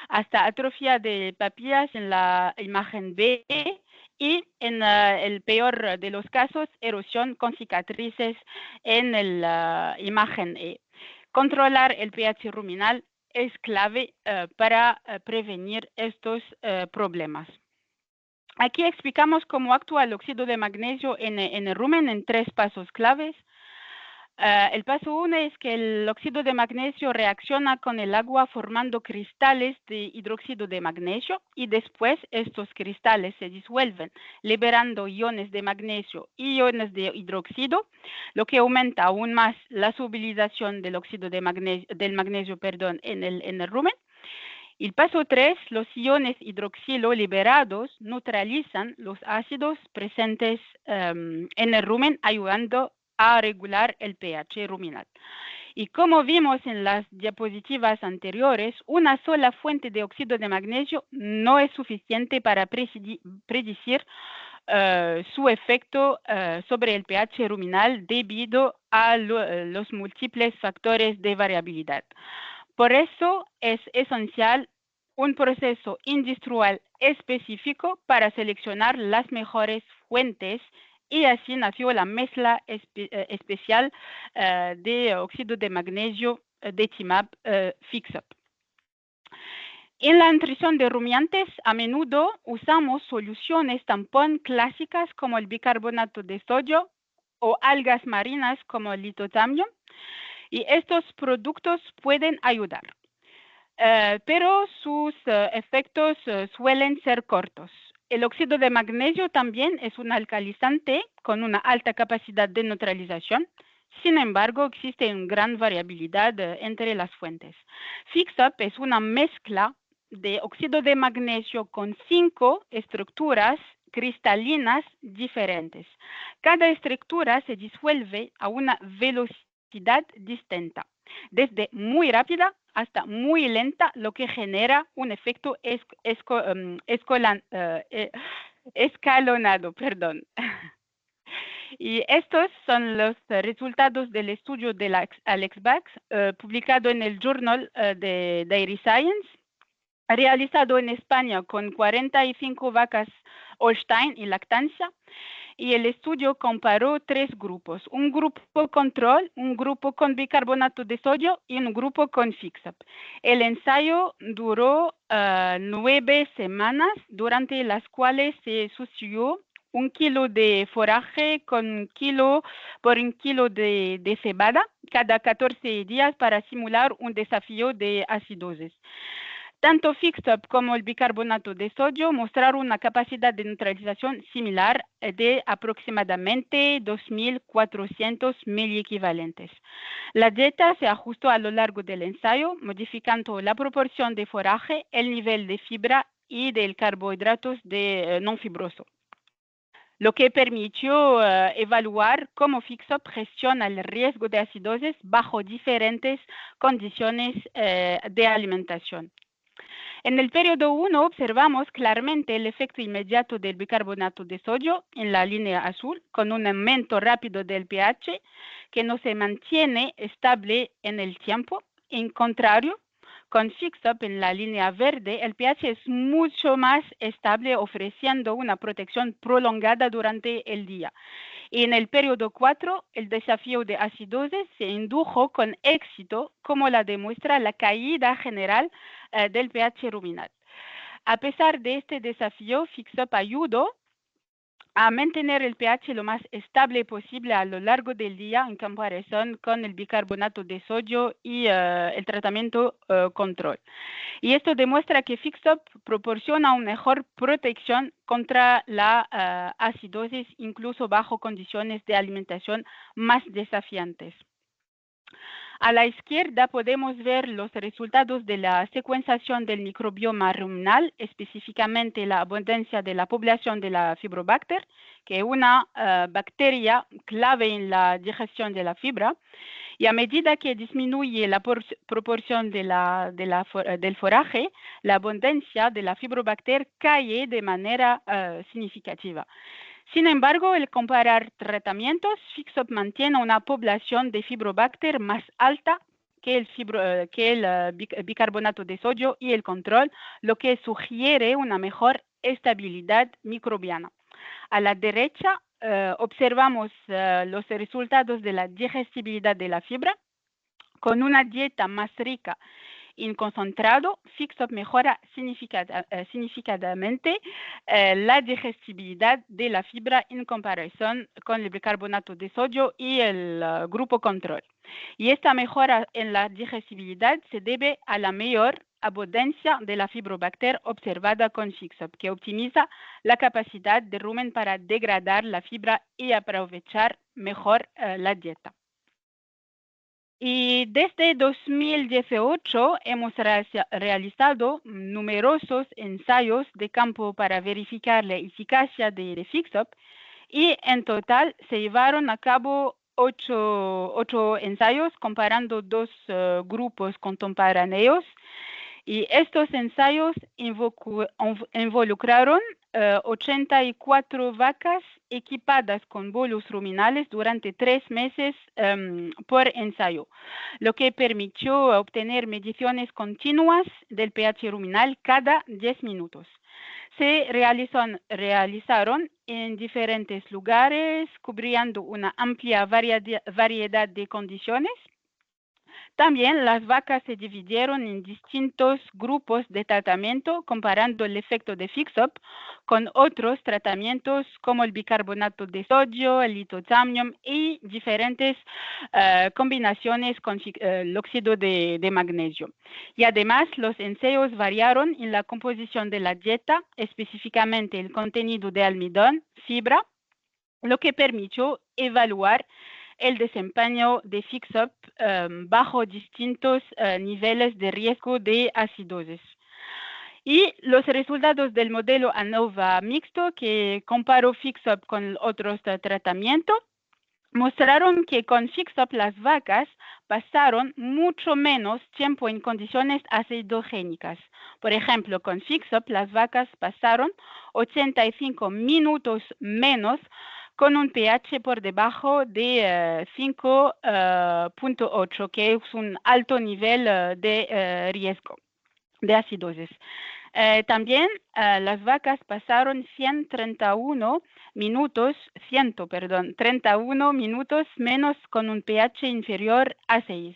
hasta atrofia de papillas en la imagen B, y en el peor de los casos, erosión con cicatrices en la imagen E. Controlar el pH ruminal es clave para prevenir estos problemas. Aquí explicamos cómo actúa el óxido de magnesio en el rumen en 3 pasos claves. El paso 1 es que el óxido de magnesio reacciona con el agua formando cristales de hidróxido de magnesio, y después estos cristales se disuelven, liberando iones de magnesio y iones de hidróxido, lo que aumenta aún más la solubilización del óxido de magnesio, en el rumen. El paso 3, los iones hidroxilo liberados neutralizan los ácidos presentes en el rumen, ayudando a regular el pH ruminal. Y como vimos en las diapositivas anteriores, una sola fuente de óxido de magnesio no es suficiente para predecir su efecto sobre el pH ruminal debido a los múltiples factores de variabilidad. Por eso es esencial un proceso industrial específico para seleccionar las mejores fuentes, y así nació la mezcla especial de óxido de magnesio de TMAP FixUp. En la nutrición de rumiantes, a menudo usamos soluciones tampón clásicas como el bicarbonato de sodio o algas marinas como el litotamio, y estos productos pueden ayudar. Pero sus efectos suelen ser cortos. El óxido de magnesio también es un alcalizante con una alta capacidad de neutralización, Sin embargo, existe una gran variabilidad entre las fuentes. FixUp es una mezcla de óxido de magnesio con 5 estructuras cristalinas diferentes. Cada estructura se disuelve a una velocidad distinta, desde muy rápida hasta muy lenta, lo que genera un efecto escalonado. Perdón. Y estos son los resultados del estudio de Alex Bax, publicado en el Journal de Dairy Science, realizado en España con 45 vacas Holstein y lactancia. Y el estudio comparó 3 grupos, un grupo control, un grupo con bicarbonato de sodio y un grupo con FixUp. El ensayo duró 9 semanas, durante las cuales se sució 1 kilo de forraje con 1 kilo por 1 kilo de cebada cada 14 días para simular un desafío de acidosis. Tanto FixUp como el bicarbonato de sodio mostraron una capacidad de neutralización similar de aproximadamente 2.400 miliequivalentes. La dieta se ajustó a lo largo del ensayo, modificando la proporción de forraje, el nivel de fibra y de carbohidratos no fibroso, lo que permitió evaluar cómo FixUp gestiona el riesgo de acidosis bajo diferentes condiciones de alimentación. En el periodo 1 observamos claramente el efecto inmediato del bicarbonato de sodio en la línea azul, con un aumento rápido del pH que no se mantiene estable en el tiempo. En contrario, con FixUp en la línea verde, el pH es mucho más estable, ofreciendo una protección prolongada durante el día. Y en el periodo 4, el desafío de acidosis se indujo con éxito, como la demuestra la caída general del pH ruminal. A pesar de este desafío, FixUp ayudó a mantener el pH lo más estable posible a lo largo del día en comparación con el bicarbonato de sodio y el tratamiento control. Y esto demuestra que FixUp proporciona una mejor protección contra la acidosis, incluso bajo condiciones de alimentación más desafiantes. A la izquierda podemos ver los resultados de la secuenciación del microbioma ruminal, específicamente la abundancia de la población de la Fibrobacter, que es una bacteria clave en la digestión de la fibra. Y a medida que disminuye la proporción del forraje, la abundancia de la Fibrobacter cae de manera significativa. Sin embargo, al comparar tratamientos, FixUp mantiene una población de Fibrobacter más alta que el bicarbonato de sodio y el control, lo que sugiere una mejor estabilidad microbiana. A la derecha observamos los resultados de la digestibilidad de la fibra. Con una dieta más rica en concentrado, FixUp mejora significativamente la digestibilidad de la fibra en comparación con el bicarbonato de sodio y el grupo control. Y esta mejora en la digestibilidad se debe a la mayor abundancia de la Fibrobacter observada con FixUp, que optimiza la capacidad del rumen para degradar la fibra y aprovechar mejor la dieta. Y desde 2018 hemos realizado numerosos ensayos de campo para verificar la eficacia de FixUp, y en total se llevaron a cabo 8 ensayos comparando 2 grupos contemporáneos. Y estos ensayos involucraron 84 vacas equipadas con bolos ruminales durante 3 meses por ensayo, lo que permitió obtener mediciones continuas del pH ruminal cada 10 minutos. Se realizaron en diferentes lugares, cubriendo una amplia variedad de condiciones. También las vacas se dividieron en distintos grupos de tratamiento, comparando el efecto de FixUp con otros tratamientos como el bicarbonato de sodio, el litosamnium y diferentes combinaciones con el óxido de magnesio. Y además, los ensayos variaron en la composición de la dieta, específicamente el contenido de almidón, fibra, lo que permitió evaluar el desempeño de Fixup bajo distintos niveles de riesgo de acidosis. Y los resultados del modelo ANOVA mixto, que comparó Fixup con otros tratamientos, mostraron que con Fixup las vacas pasaron mucho menos tiempo en condiciones acidogénicas. Por ejemplo, con Fixup las vacas pasaron 85 minutos menos con un pH por debajo de 5.8, que es un alto nivel de riesgo de acidosis. También las vacas pasaron 31 minutos menos con un pH inferior a 6,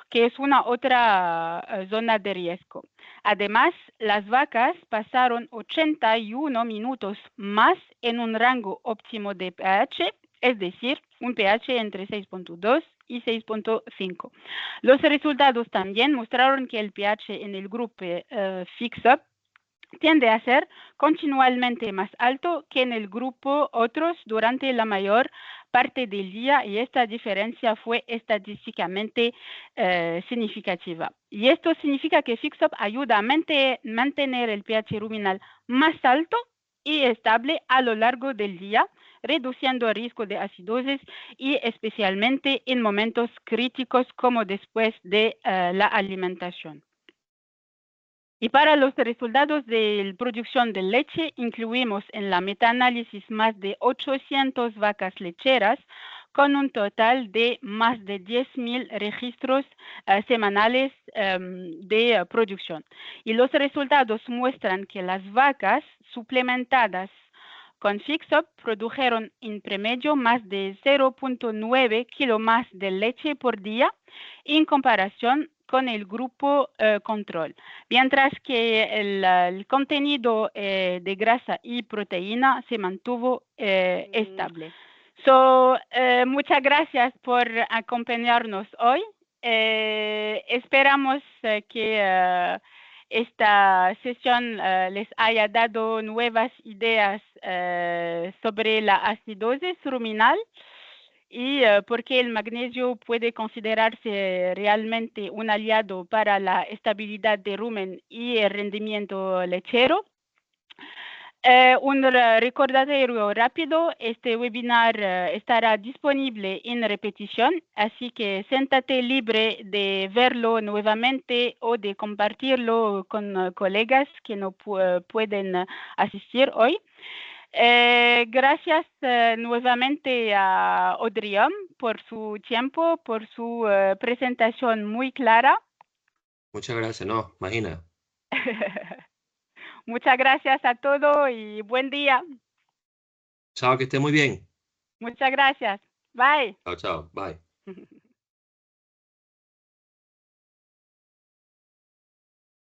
que es una otra zona de riesgo. Además, las vacas pasaron 81 minutos más en un rango óptimo de pH, es decir, un pH entre 6.2 y 6.5. Los resultados también mostraron que el pH en el grupo Fixup tiende a ser continuamente más alto que en el grupo otros durante la mayor parte del día, y esta diferencia fue estadísticamente significativa. Y esto significa que Fixup ayuda a mantener el pH ruminal más alto y estable a lo largo del día, reduciendo el riesgo de acidosis y especialmente en momentos críticos como después de la alimentación. Y para los resultados de la producción de leche, incluimos en la metaanálisis más de 800 vacas lecheras con un total de más de 10.000 registros semanales de producción. Y los resultados muestran que las vacas suplementadas con Fixup produjeron en promedio más de 0.9 kilo más de leche por día en comparación con el grupo control, mientras que el contenido de grasa y proteína se mantuvo estable. Muchas gracias por acompañarnos hoy. Esperamos que esta sesión les haya dado nuevas ideas sobre la acidosis ruminal y porque el magnesio puede considerarse realmente un aliado para la estabilidad de rumen y el rendimiento lechero. Un recordatorio rápido: este webinar estará disponible en repetición, así que siéntate libre de verlo nuevamente o de compartirlo con colegas que no pueden asistir hoy. Gracias nuevamente a Audrey por su tiempo, por su presentación muy clara. Muchas gracias, no, imagina. Muchas gracias a todos y buen día. Chao, que esté muy bien. Muchas gracias. Bye. Chao, chao, bye.